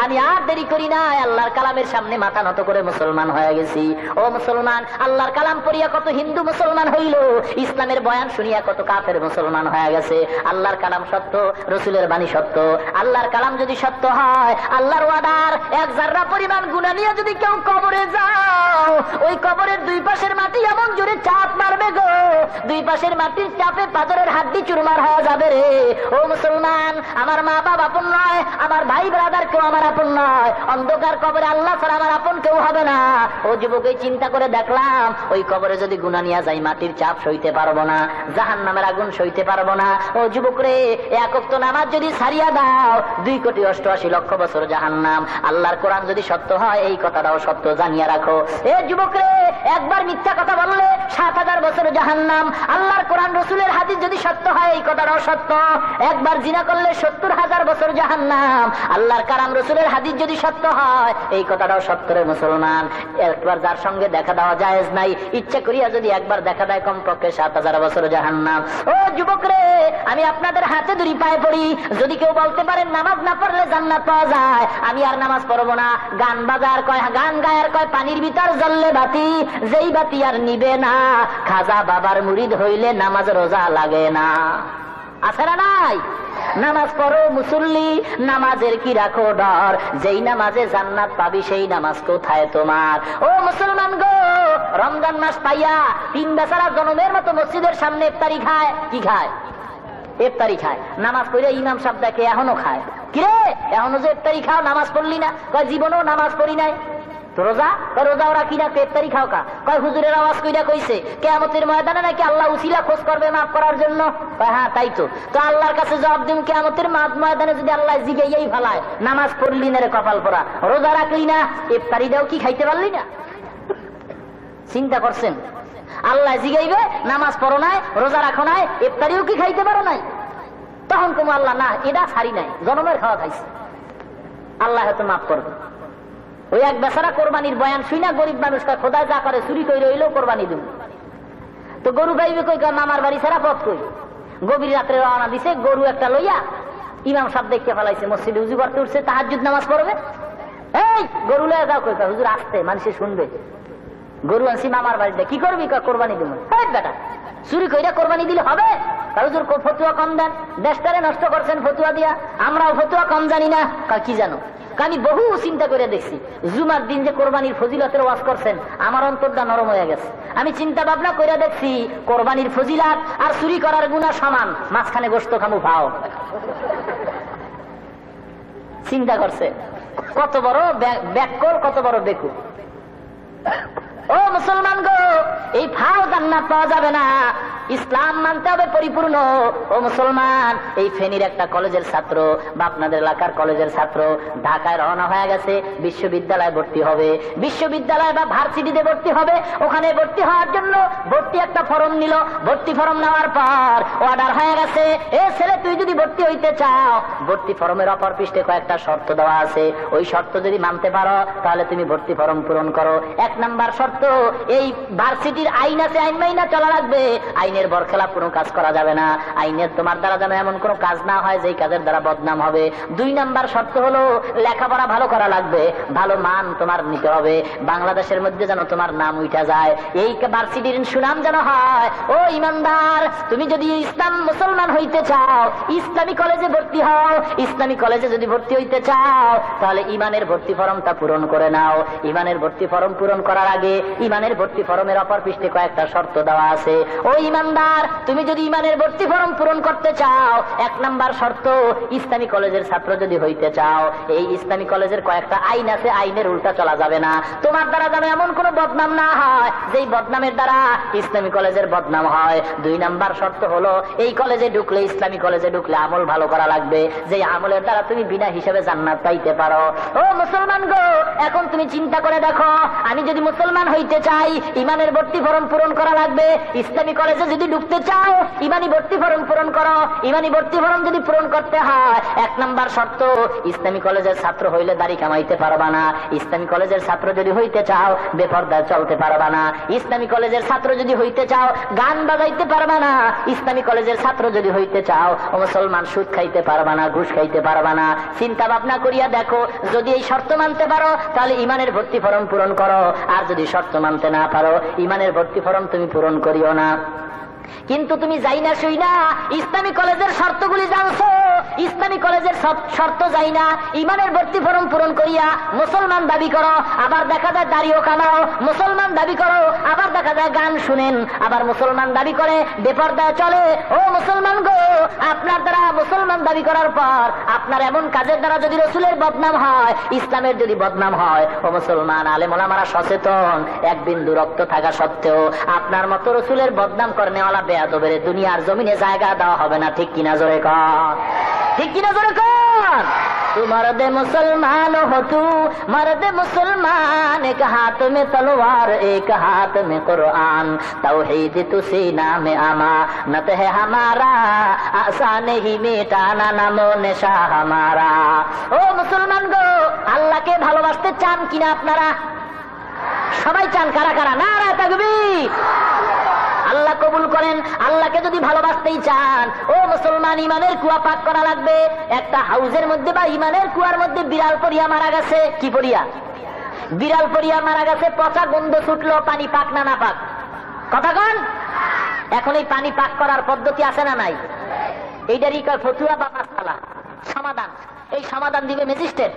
Speaker 1: আমি আর দেরি করি নাই, আল্লাহর কালামের সামনে মাথা নত করে মুসলমান হয়ে গেছি। ও মুসলমান, আল্লাহর কালাম পড়িয়া কত হিন্দু মুসলমান হইল, ইসলামের বয়ান শুনিয়া কত কাফের মুসলমান হয়ে গেছে। আল্লাহর কালাম সত্য, রসুলের বাণী সত্য। আল্লাহর কালাম যদি সত্য হয়, আল্লাহর ওয়াদার 1 জাররা পরিমাণ গুনাহ নিয়ে যদি কেউ কবরে যাও, ওই কবরের 2 পাশের মাটি এমন জোরে চাপ মারবে গো, 2 পাশের মাটির চাপে পাথরের হাড্ডি চুরমার হয়ে যাবে রে। ও মুসলমান, আমার মা বাবা আপন নয়, আমার ভাই ব্রাদার কেউ আমার আপন নয়, অন্ধকার কবরে আল্লাহ ছাড়া আমার আপন কেউ হবে না। ও যুবক, চিন্তা করে দেখলাম ওই কবরে যদি গুনাহ নিয়ে যাই, মাটির চাপ সইতে পারবো না, জাহান্নামের আগুন সইতে পারবো না। ও যুবক রে, 1 ওয়াক্ত নামাজ যদি ছাড়িয়া দাও, 2,88,00,000 বছর জাহান্নাম। আল্লাহর কোরআন যদি সত্য হয়, এই কথাটাও সত্য, জানিয়া রাখো। এ যুবক রে, একবার মিথ্যা কথা বললে 7,000 বছর জাহান্নাম। আল্লাহর কোরআন রসুলের হাদিস যদি সত্য হয়, এই কথাটাও সত্য। একবার জিনা করলে 70,000 বছর জাহান্নাম। আল্লাহর কালাম রসুলের হাদিস যদি সত্য হয়, এই কথাটাও সত্য রে মুসলমান। একবার যার সঙ্গে দেখা দেওয়া জায়েজ নাই, ইচ্ছা করিয়া যদি একবার দেখা দেয়, কমপক্ষে 7,000 বছর জাহান্নাম। ও যুবক রে, আমি আপনাদের হাতে ধরি পায়ে পড়ি, যদি কেউ বলতে পারেন নামাজ না পড়লে জান্নাত পাওয়া যায়, আমি আর নামাজ পড়বো না। গান বাজার কয়, গান গায়ার কয় পানির ভিতর জ্বললে বাতি, যেই বাতি আর নিবে না, খাজা বাবার মুরিদ হইলে নামাজ রোজা লাগে না। আছে না নাই? নামাজ পড়ো মুসল্লি, নামাজের কি রাখো ডর, যেই নামাজে জান্নাত পাবি সেই নামাজ কোথায় তোমার? ও মুসলমান গো, রমজান মাস পাইয়া 3 বেচারা জনমের মতো মসজিদের সামনে ইফতারি খায়। কি খায়? ইফতারি খায়, নামাজ পড়ে ইমাম সাহেব দেখে এখনো খায়। কিরে এখনো যে ইফতারি খাও, নামাজ পড়লি না? কয় জীবনেও নামাজ পড়ি নাই। তো রোজা? রোজা ওরা কিনা ইফতারি খাও কা? কয় হুজুরের আওয়াজ কইরা কইছে কিয়ামতের ময়দানে নাকি আল্লাহ উসিলা খোঁজ করবে মাফ করার জন্য। কয় হ্যাঁ তাই তো। তো আল্লাহর কাছে জবাব দিম কিয়ামতের ময়দানে যদি আল্লাহ জিগাইয়াই ফেলায় নামাজ পড়লি না রে কপাল পরা, রোজা রাখলি না, ইফতারি দাও কি খাইতে পারলি না? চিন্তা করছেন? আল্লাহ জিগাইবে নামাজ পড়ো নাই, রোজা রাখো নাই, ইফতারিও কি খাইতে পারো নাই? তখন কোন আল্লাহ না এটা ছাড়ি নাই, জনমের খাওয়া খাইছে, আল্লাহ হয়তো মাফ করবে। ওই এক বেচারা কোরবানির বয়ান শুই না গরিব মানুষটা খোদা যা করে চুরি করে রইলেও কোরবানি দেব। তো গরু গাইবে কই? মামার বাড়ি ছাড়া পথ কই? গভীর রাত্রে রওনা দিছে গরু একটা লইয়া, ইমাম সাহেব দেখতে ফেলাইছে মসজিদে উজু করতে উঠছে, তাহাজ্জুদ নামাজ পড়বে। এই গরু লইয়া যাও কই? হুজুর আসতে মানুষে শুনবে। গরু আনছি মামার বাড়িতে, কি করবি? কোরবানি দেবো। বেটা চুরি কইরা কোরবানি দিলে হবে? হুজুর ফতুয়া কম দেন, দেশটারে নষ্ট করছেন ফতুয়া দিয়া, আমরাও ফতুয়া কম জানি না। কি জানো? আমি বহু চিন্তা করে দেখছি, জুমার দিন যে কোরবানির ফজিলতের ওয়াজ করছেন আমার অন্তরটা নরম হয়ে গেছে। আমি চিন্তা ভাবনা করে দেখছি কোরবানির ফজিলাত আর চুরি করার গুনাহ সমান, মাঝখানে গোশত খামু ভাও। চিন্তা করছে কত বড় ব্যাককল, কত বড় বেকু। ও মুসলমান গো, এই ফাও জান্নাত পাওয়া যাবে না, ইসলাম মানতে হবে পরিপূর্ণ। ও মুসলমান, এই ফেনীর একটা কলেজের ছাত্র বা আপনাদের এলাকার কলেজের ছাত্র ঢাকায় রওনা হয়ে গেছে, বিশ্ববিদ্যালয়ে ভর্তি হবে, বিশ্ববিদ্যালয় বা ভার্সিটিতে ভর্তি হবে। ওখানে ভর্তি হওয়ার জন্য ভর্তি একটা ফর্ম নিল, ভর্তি ফর্ম নেওয়ার পর অর্ডার হয়ে গেছে, এ ছেলে তুই যদি ভর্তি হইতে চাও, ভর্তি ফর্মের অপর পৃষ্ঠে কয়েকটা শর্ত দেওয়া আছে, ওই শর্ত যদি মানতে পারো তাহলে তুমি ভর্তি ফর্ম পূরণ করো। 1 নাম্বার শর্ত, এই ভার্সিটির আইন আছে, আইন মাইনা চলা লাগবে, আইনের বরখেলাপ কোনো কাজ করা যাবে না, আইনের তোমার দ্বারা যেন এমন কোনো কাজ না হয় যেই কাজের দ্বারা বদনাম হবে। 2 নাম্বার শর্ত হলো লেখাপড়া ভালো করা লাগবে, ভালো মান তোমার নিতে হবে, বাংলাদেশের মধ্যে যেন তোমার নাম উঠা যায়, এই ভার্সিটির সুনাম যেন হয়। ও ইমানদার, তুমি যদি ইসলাম মুসলমান হইতে চাও, ইসলামী কলেজে ভর্তি হও, ইসলামী কলেজে যদি ভর্তি হইতে চাও তাহলে ইমানের ভর্তি ফর্মটা পূরণ করে নাও। ইমানের ভর্তি ফর্ম পূরণ করার আগে ইমানের ভর্তি ফর্মের অপর পৃষ্ঠে কয়েকটা শর্ত দেওয়া আছে। ও ইমানদার, তুমি যদি ইমানের ভর্তি ফর্ম পূরণ করতে চাও, 1 নাম্বার শর্ত, ইসলামী কলেজের ছাত্র যদি হইতে চাও, এই ইসলামী কলেজের কয়েকটা আইন আছে, আইনের উল্টা চলা যাবে না, তোমার দ্বারা যেন এমন কোন বদনাম না হয় যেই বদনামের দ্বারা ইসলামী কলেজের বদনাম হয়। 2 নাম্বার শর্ত হলো এই কলেজে ঢুকলে, ইসলামী কলেজে ঢুকলে আমল ভালো করা লাগবে, যে আমলের দ্বারা তুমি বিনা হিসেবে জান্নাত পাইতে পারো। ও মুসলমান গো, এখন তুমি চিন্তা করে দেখো, আমি যদি মুসলমান হইতে চাই ইমানের ভর্তি ফর্ম পূরণ করা লাগবে, ইসলামী কলেজে যদি ঢুকতে চাও ইমানি ভর্তি ফর্ম পূরণ করো। ইমানি ভর্তি ফর্ম যদি পূরণ করতে হয় 1 নাম্বার শর্ত, ইসলামী কলেজের ছাত্র হইলে দাড়ি কামাইতে পারবা না, ইসলামী কলেজের ছাত্র যদি হইতে চাও বেপরদায় চলতে পারবা না, ইসলামী কলেজের ছাত্র যদি হইতে চাও গান বাজাইতে পারবা না, ইসলামী কলেজের ছাত্র যদি হইতে চাও ও মুসলমান সুদ খাইতে পারবা না, ঘুষ খাইতে পারবা না। চিন্তা ভাবনা করিয়া দেখো, যদি এই শর্ত মানতে পারো তাহলে ইমানের ভর্তি ফর্ম পূরণ করো, আর যদি শর্ত মানতে না পারো ইমানের ভর্তি ফর্ম তুমি পূরণ করিও না। কিন্তু তুমি যাই না শুই না ইসলামী কলেজের শর্তগুলি জানছো, ইসলামী কলেজের শর্ত যাই না, ইমানের ভর্তি ফর্ম পূরণ করিয়া মুসলমান দাবি করো, আবার দেখা যায় দাড়িও কামাও, মুসলমান দাবি করো, আবার দেখা যায় গান শুনেন, আবার মুসলমান দাবি করে বেপরদায় চলে। ও মুসলমান গো, আপনার দ্বারা মুসলমান দাবি করার পর আপনার এমন কাজের দ্বারা যদি রসুলের বদনাম হয়, ইসলামের যদি বদনাম হয়, ও মুসলমান আলেম ওলামারা সচেতন, 1 বিন্দু রক্ত থাকা সত্ত্বেও আপনার মতো রসুলের বদনাম করেনেওয়ালা বেয়াদবের দুনিয়ার জমিনে জায়গা দেওয়া হবে না। ঠিক কিনা জোরে কর, ঠিক কিনা জোরে কর। तू मर्द मुसलमान हो, तू मर्द मुसलमान, एक हाथ में तलवार एक हाथ में कुरान, तौहीद तू सीना में अमानत है हमारा, आसान ही मिटाना नामो नेशा हमारा। ओ मुसलमान गो, আল্লাহ কে ভালোবাসতে চান কিনা আপনারা? সবাই চান? কারা কারা? নারা তাকবীর। আল্লাহ কবুল করেন। আল্লাহকে যদি ভালোবাসতেই চান, ও মুসলমান, ইমানের কুয়া পাক করা লাগবে। একটা হাউজের মধ্যে বা ইমানের কুয়ার মধ্যে বিড়াল পড়িয়া মারা গেছে। কি পড়িয়া? বিড়াল পড়িয়া মারা গেছে, পচা গন্ধ ছুটলো, পানি পাক না না পাক? কথা কন। এখন এই পানি পাক করার পদ্ধতি আছে না নাই? এইটারই কয় ফতুয়া বা মাসআলা, সমাধান। এই সমাধান দিবে ম্যাজিস্ট্রেট,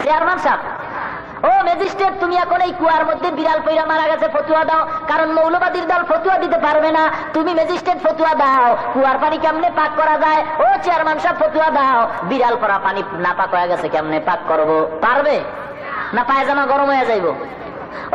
Speaker 1: চেয়ারম্যান সাহেব। ও ও ম্যাজিস্ট্রেট, তুমি এখন এই কুয়ার মধ্যে বিড়াল পইরা মারা গেছে ফতুয়া দাও, কারণ মৌলবাদীর দল ফতুয়া দিতে পারবে না। তুমি ম্যাজিস্ট্রেট ফতুয়া দাও, কুয়ার পানি কেমনে পাক করা যায়। ও চেয়ারম্যান সাহেব ফতুয়া দাও, বিড়াল পরা পানি না পাক হয়ে গেছে কেমনে পাক করবো। পারবে না? পায়জামা গরম হয়ে যাইব।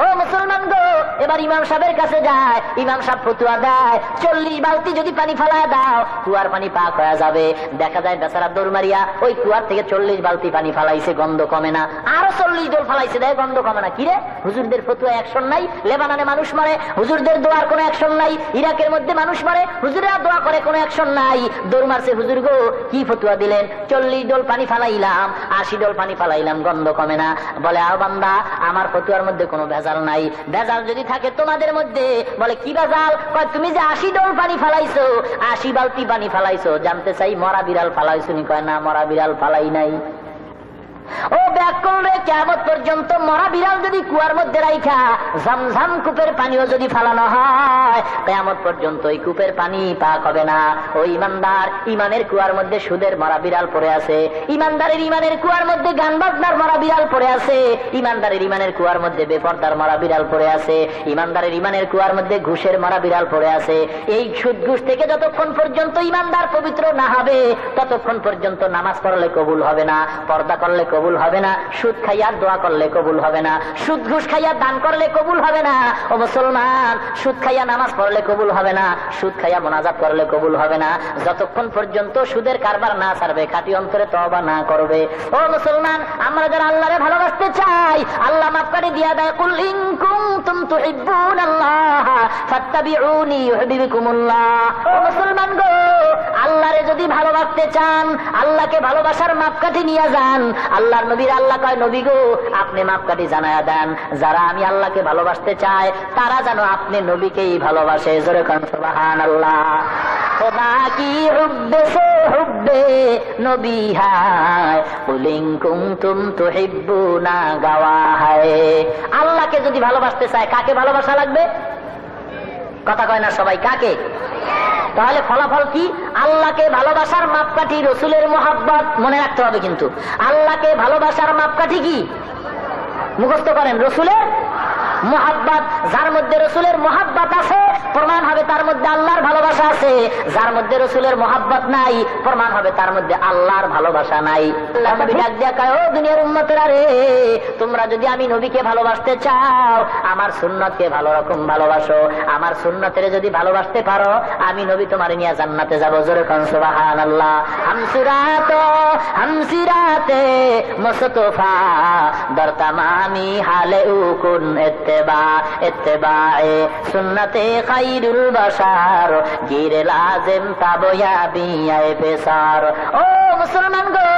Speaker 1: ও মুসলমান গো, এবার ইমাম সাহেবের কাছে যায়, ইমাম সাহেব ফতুয়া দেয় 40 বালতি যদি পানি ফেলায় দাও কুয়ার পানি পাক হয়ে যাবে। দেখা যায় বেচারা দৌড় মারিয়া ওই কুয়ার থেকে 40 বালতি পানি ফেলাইছে, গন্ধ কমে না। আরো 40 ডোল ফেলাইছে, দেয় গন্ধ কমে না। কিরে, হুজুরদের ফতুয়া অ্যাকশন নাই? লেবাননে মানুষ মরে, হুজুরদের দোয়ার কোনো অ্যাকশন নাই। ইরাকের মধ্যে মানুষ মরে, হুজুরেরা দোয়া করে, কোনো অ্যাকশন নাই। দৌড় মারছে, হুজুর গো কি ফতুয়া দিলেন? 40 ডোল পানি ফেলাইলাম, 80 ডোল পানি ফেলাইলাম, গন্ধ কমে না। বলে আও বান্দা, আমার ফতুয়ার মধ্যে কোনো ভেজাল নাই। ভেজাল যদি থাকে তোমাদের মধ্যে। বলে কি ভেজাল? তুমি যে 80 ডোল পানি ফালাইছো, 80 বালতি পানি ফালাইছো, জানতে চাই মরা বিড়াল ফালাইছো নি? কয় না, মরা বিড়াল ফালাই নাই। ও ব্যাকরণ রে, কিয়ামত পর্যন্ত মরা বিড়াল যদি কুয়ার মধ্যে রাইখা ঝমঝম কূপের পানিও যদি ফালানো হয়, কিয়ামত পর্যন্ত ওই কূপের পানি পাক হবে না। ওই ইমানদার ইমানের কুয়ার মধ্যে সুদের মরা বিড়াল পড়ে আছে, ইমানদারের ইমানের কুয়ার মধ্যে গান বাজনার মরা বিড়াল পড়ে আছে, ইমানদারের ইমানের কুয়ার মধ্যে বেপরদার মরা বিড়াল পড়ে আছে, ইমানদারের ইমানের কুয়ার মধ্যে ঘুষের মরা বিড়াল পড়ে আছে। এই সুদ ঘুষ থেকে যতক্ষণ পর্যন্ত ইমানদার পবিত্র না হবে, ততক্ষণ পর্যন্ত নামাজ পড়লে কবুল হবে না, পর্দা করলে কবুল হবে না, সুদ খাইয়া দোয়া করলে কবুল হবে না, সুদ ঘুষ খাইয়া দান করলে কবুল হবে না। ও মুসলমান, সুদ খাইয়া নামাজ পড়লে কবুল হবে না, সুদ খাইয়া মোনাজাত করলে কবুল হবে না, যতক্ষণ পর্যন্ত সুদের কারবার না ছাড়বে, খাঁটি অন্তরে তওবা না করবে। ও মুসলমান, আমরা যারা আল্লাহরে ভালোবাসতে চাই, আল্লাহ মাফ করে দিয়া দেয়, কুল ইন কুনতুম তুহিব্বুনাল্লাহ ফাত্তাবিউনি ইউহিব্বুকুমুল্লাহ। ও মুসলমান গো, আল্লাহরে যদি ভালোবাসতে চান, আল্লাহকে ভালোবাসার মাপকাঠি নিয়ে যান। আল্লাহর নবীর আল্লাহ কয়, নবী গো আপনি মাপকাঠি জানায়া দেন, যারা আমি আল্লাহকে ভালোবাসতে চাই তারা যেন আপনি নবীকেই ভালোবাসে। জোরে কোন সুবহানাল্লাহ। খোদা কি হুব্বে সে হুব্বে নবী হায়, কুল ইন কুনতুম তুহিব্বুনা গাওয়া হায়। আল্লাহকে যদি ভালোবাসতে চায়, কাকে ভালোবাসা লাগবে? কথা কয় না সবাই, কাকে? তাহলে ফলাফল কি? আল্লাহকে ভালোবাসার মাপকাঠি রসুলের মোহাব্বত। মনে রাখতে হবে কিন্তু, আল্লাহকে ভালোবাসার মাপকাঠি কি? মুখস্থ করেন, রসুলের মোহাব্বত। যার মধ্যে রসুলের মোহাব্বত আছে, প্রমাণ হবে তার মধ্যে আল্লাহর ভালোবাসা আছে। যার মধ্যে রসুলের মোহাব্বত নাই, প্রমাণ হবে তার মধ্যে আল্লাহর ভালোবাসা নাই। আল্লাহ নবী ডাক দিয়া কয়, ও দুনিয়ার উম্মতেরা রে, তোমরা যদি আমি নবীকে ভালোবাসতে চাও, আমার সুন্নতকে ভালো রকম ভালোবাসো। আমার সুন্নতের যদি ভালোবাসতে পারো, আমি নবী তোমার নিয়ে জান্নাতে যাবো। জোরে কোন সুবহানাল্লাহ। হামসিরাতে মুস্তাফা দরতামামি হালে উকুন ইত্তেবায়ে সুন্নতে খায়রুল বাশার গিরে লাজিম তাবয়া বিয়ায়ে পেসার। ও মুসলমান গো,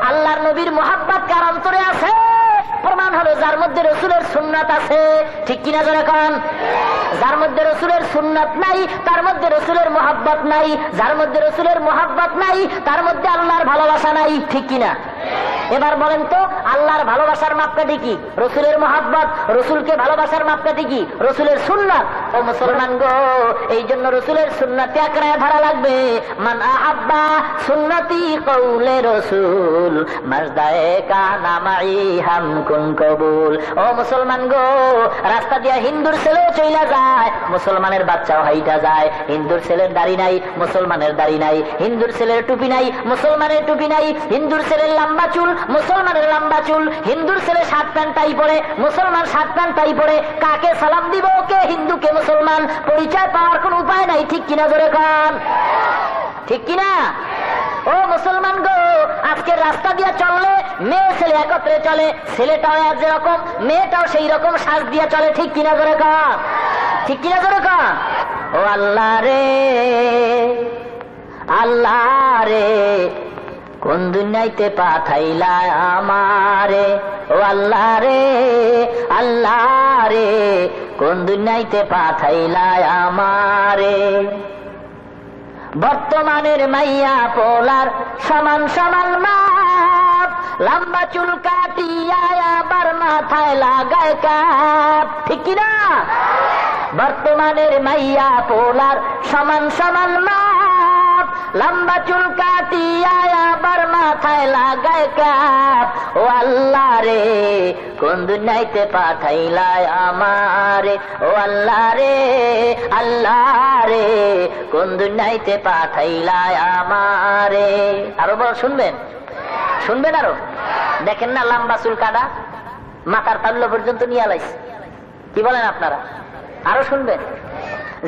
Speaker 1: আল্লাহর নবীর মোহাব্বত কার অন্তরে আছে? প্রমাণ হলো যার মধ্যে রসুলের সুন্নাত আছে। ঠিক কিনা জোরে কোন? যার মধ্যে রসুলের সুন্নাত নাই, তার মধ্যে রসুলের মোহাব্বত নাই। যার মধ্যে রসুলের মোহাব্বত নাই, তার মধ্যে আল্লাহর ভালোবাসা নাই। ঠিক কিনা? এবার বলেন তো, আল্লাহর ভালোবাসার মাপকাঠি কি? রসুলের মোহাব্বত। রসুলকে ভালোবাসার মাপকাঠি কি? রসুলের সুন্নাত। ও মুসলমান গো, এই জন্য রসুলের সুন্নাতে আঁকড়ায় ধরা লাগবে। মান আহাব্বা সুন্নতি কওলে রসুল মাজদায়ে কানা মাই হাম কুন কবুল। ও মুসলমান গো, রাস্তা দিয়া হিন্দুর ছেলেও চইলা যায়, মুসলমানের বাচ্চাও হাইটা যায়। হিন্দুর ছেলের দাড়ি নাই, মুসলমানের দাড়ি নাই। হিন্দুর ছেলের টুপি নাই, মুসলমানের টুপি নাই। হিন্দুর ছেলের লম্বা চুল, মুসলমানের লম্বা চুল। হিন্দুর ছেলে শার্ট প্যান্ট টাই পরে, মুসলমান শার্ট প্যান্ট টাই পরে। কাকে সালাম দিব? কে হিন্দু কে মুসলমান, পরিচয় পাওয়ার কোন উপায় নাই। ঠিক কিনা জোরে কান? ঠিক কিনা? ও মুসলমান গো, আজকে রাস্তা দিয়ে চললে মেয়ে ছেলে একত্রে চলে, ছেলেটাও যেরকম মেয়েটাও সেই রকম সাজ দিয়ে চলে। ঠিক কিনা জোরে কান? ঠিক কিনা জোরে কান? ও আল্লাহ রে, আল্লাহ রে, কোন দুনিয়াইতে পাঠাইলা আমারে? ও আল্লাহ রে, আল্লাহ রে, কোন দুনিয়াইতে পাঠাইলা আমারে? বর্তমানের মাইয়া পোলার সমান সমান মাপ, লম্বা চুল কাটিয়া আবার মাথায় লাগায় কাপ। ঠিক কিনা? বর্তমানের মাইয়া পোলার সমান সমান মাপ, লম্বা চুল কাটিয়া আবার মাথায় লাগায় কাপ। ও আল্লাহ রে, কোন দুনিয়াতে পাঠাইলাই আমারে, ও আল্লাহ রে আল্লাহ রে, কোন দুনিয়াতে পাঠাইলাই আমারে। আরো বড় শুনবেন, শুনবেন আরো? দেখেন না লম্বা চুল কাটা, মাথার তাল্লো পর্যন্ত নিয়ে আলাইছে। কি বলেন আপনারা? আরো শুনবেন।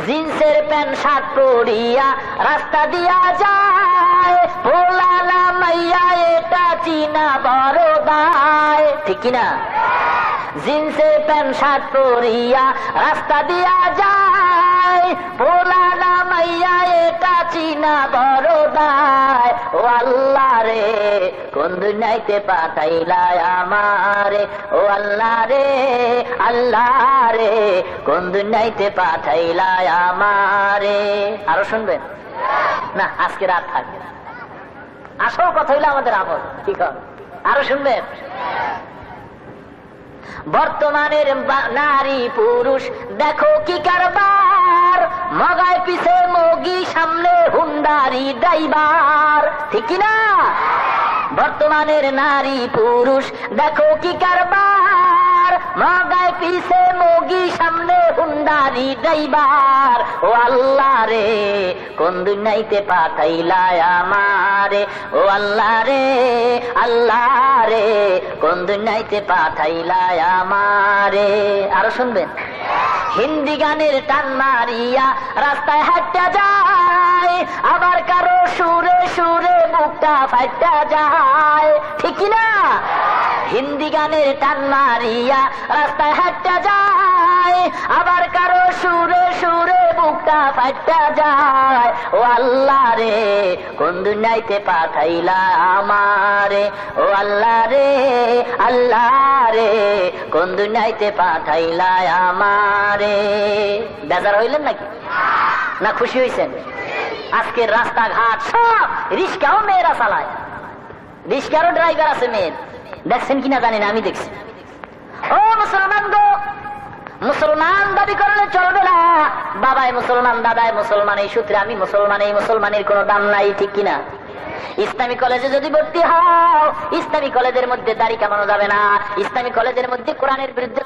Speaker 1: জিন্সের প্যান্ট শার্ট পরিয়া রাস্তা দিয়া যায়, ভোলালা মাইয়া এটা চিনা বড় দায়, ঠিক কিনা? জিন্সের প্যান্ট শার্ট পরিয়া রাস্তা দিয়া যায়, ভোলালা মাইয়া এটা চিনা বড় দায়। ও আল্লাহ রে কোন দুনিয়াতে পাঠাইলাই আমারে, ও আল্লাহ রে আল্লাহ রে, কোন দুনিয়াতে পাঠাইলাই আমারে। আরো শুনবেন না? আজকে রাত থাকবে। আসল কথা হইলো আমাদের আমল, ঠিক আছে? আরো শুনবেন। বর্তমানের নারী পুরুষ দেখো কি কারবার, মগায় পিছে মগি সামনে হুন্ডারি ড্রাইভার, ঠিক কিনা? বর্তমানের নারী পুরুষ দেখো কি কারবার, মগায় পিছে মগি সামনে হুন্ডারি ড্রাইভার। ও আল্লাহ রে কোন দুনিয়াতে পাঠাইলাই আমারে, ও আল্লাহ রে আল্লাহ রে, কোন দুনিয়াতে পাঠাইলাই আমারে। আরো শুনবেন। হিন্দি গানের টান মারিয়া রাস্তায় হাঁটতে যায়, আবার কারো সুরে সুরে বুকটা ফাইটা যায়, ঠিক না? হিন্দি গানের টান মারিয়া রাস্তায় হাঁটতে যায়, আবার কারো সুরে সুরে বুকটা ফাইটা যায়। ও আল্লাহ রে কোন দুনিয়াতে পাঠাইলা আমারে, ও আল্লাহ রে আল্লাহ রে, কোন দুনিয়াতে পাঠাইলা আমারে। বেজার হইলেন নাকি? না খুশি হইছেন? আজকের রাস্তাঘাট সব রিস্কাও মেয়েরা চালায়, রিস্কারও ড্রাইভার আছে মেয়ের। দেখছেন কিনা জানি না, আমি দেখছি। ও মুসলমান গো, মুসলমান দাবি করলে চলবে না। বাবাই মুসলমান, দাদাই মুসলমান, এই সূত্রে আমি মুসলমান, এই মুসলমানের কোনো দাম নাই, ঠিক কিনা? ইসলামী কলেজে যদি ভর্তি হও, ইসলামী কলেজের মধ্যে দাড়ি কামানো যাবে না, ইসলামী কলেজের মধ্যে কোরআনের বিরুদ্ধে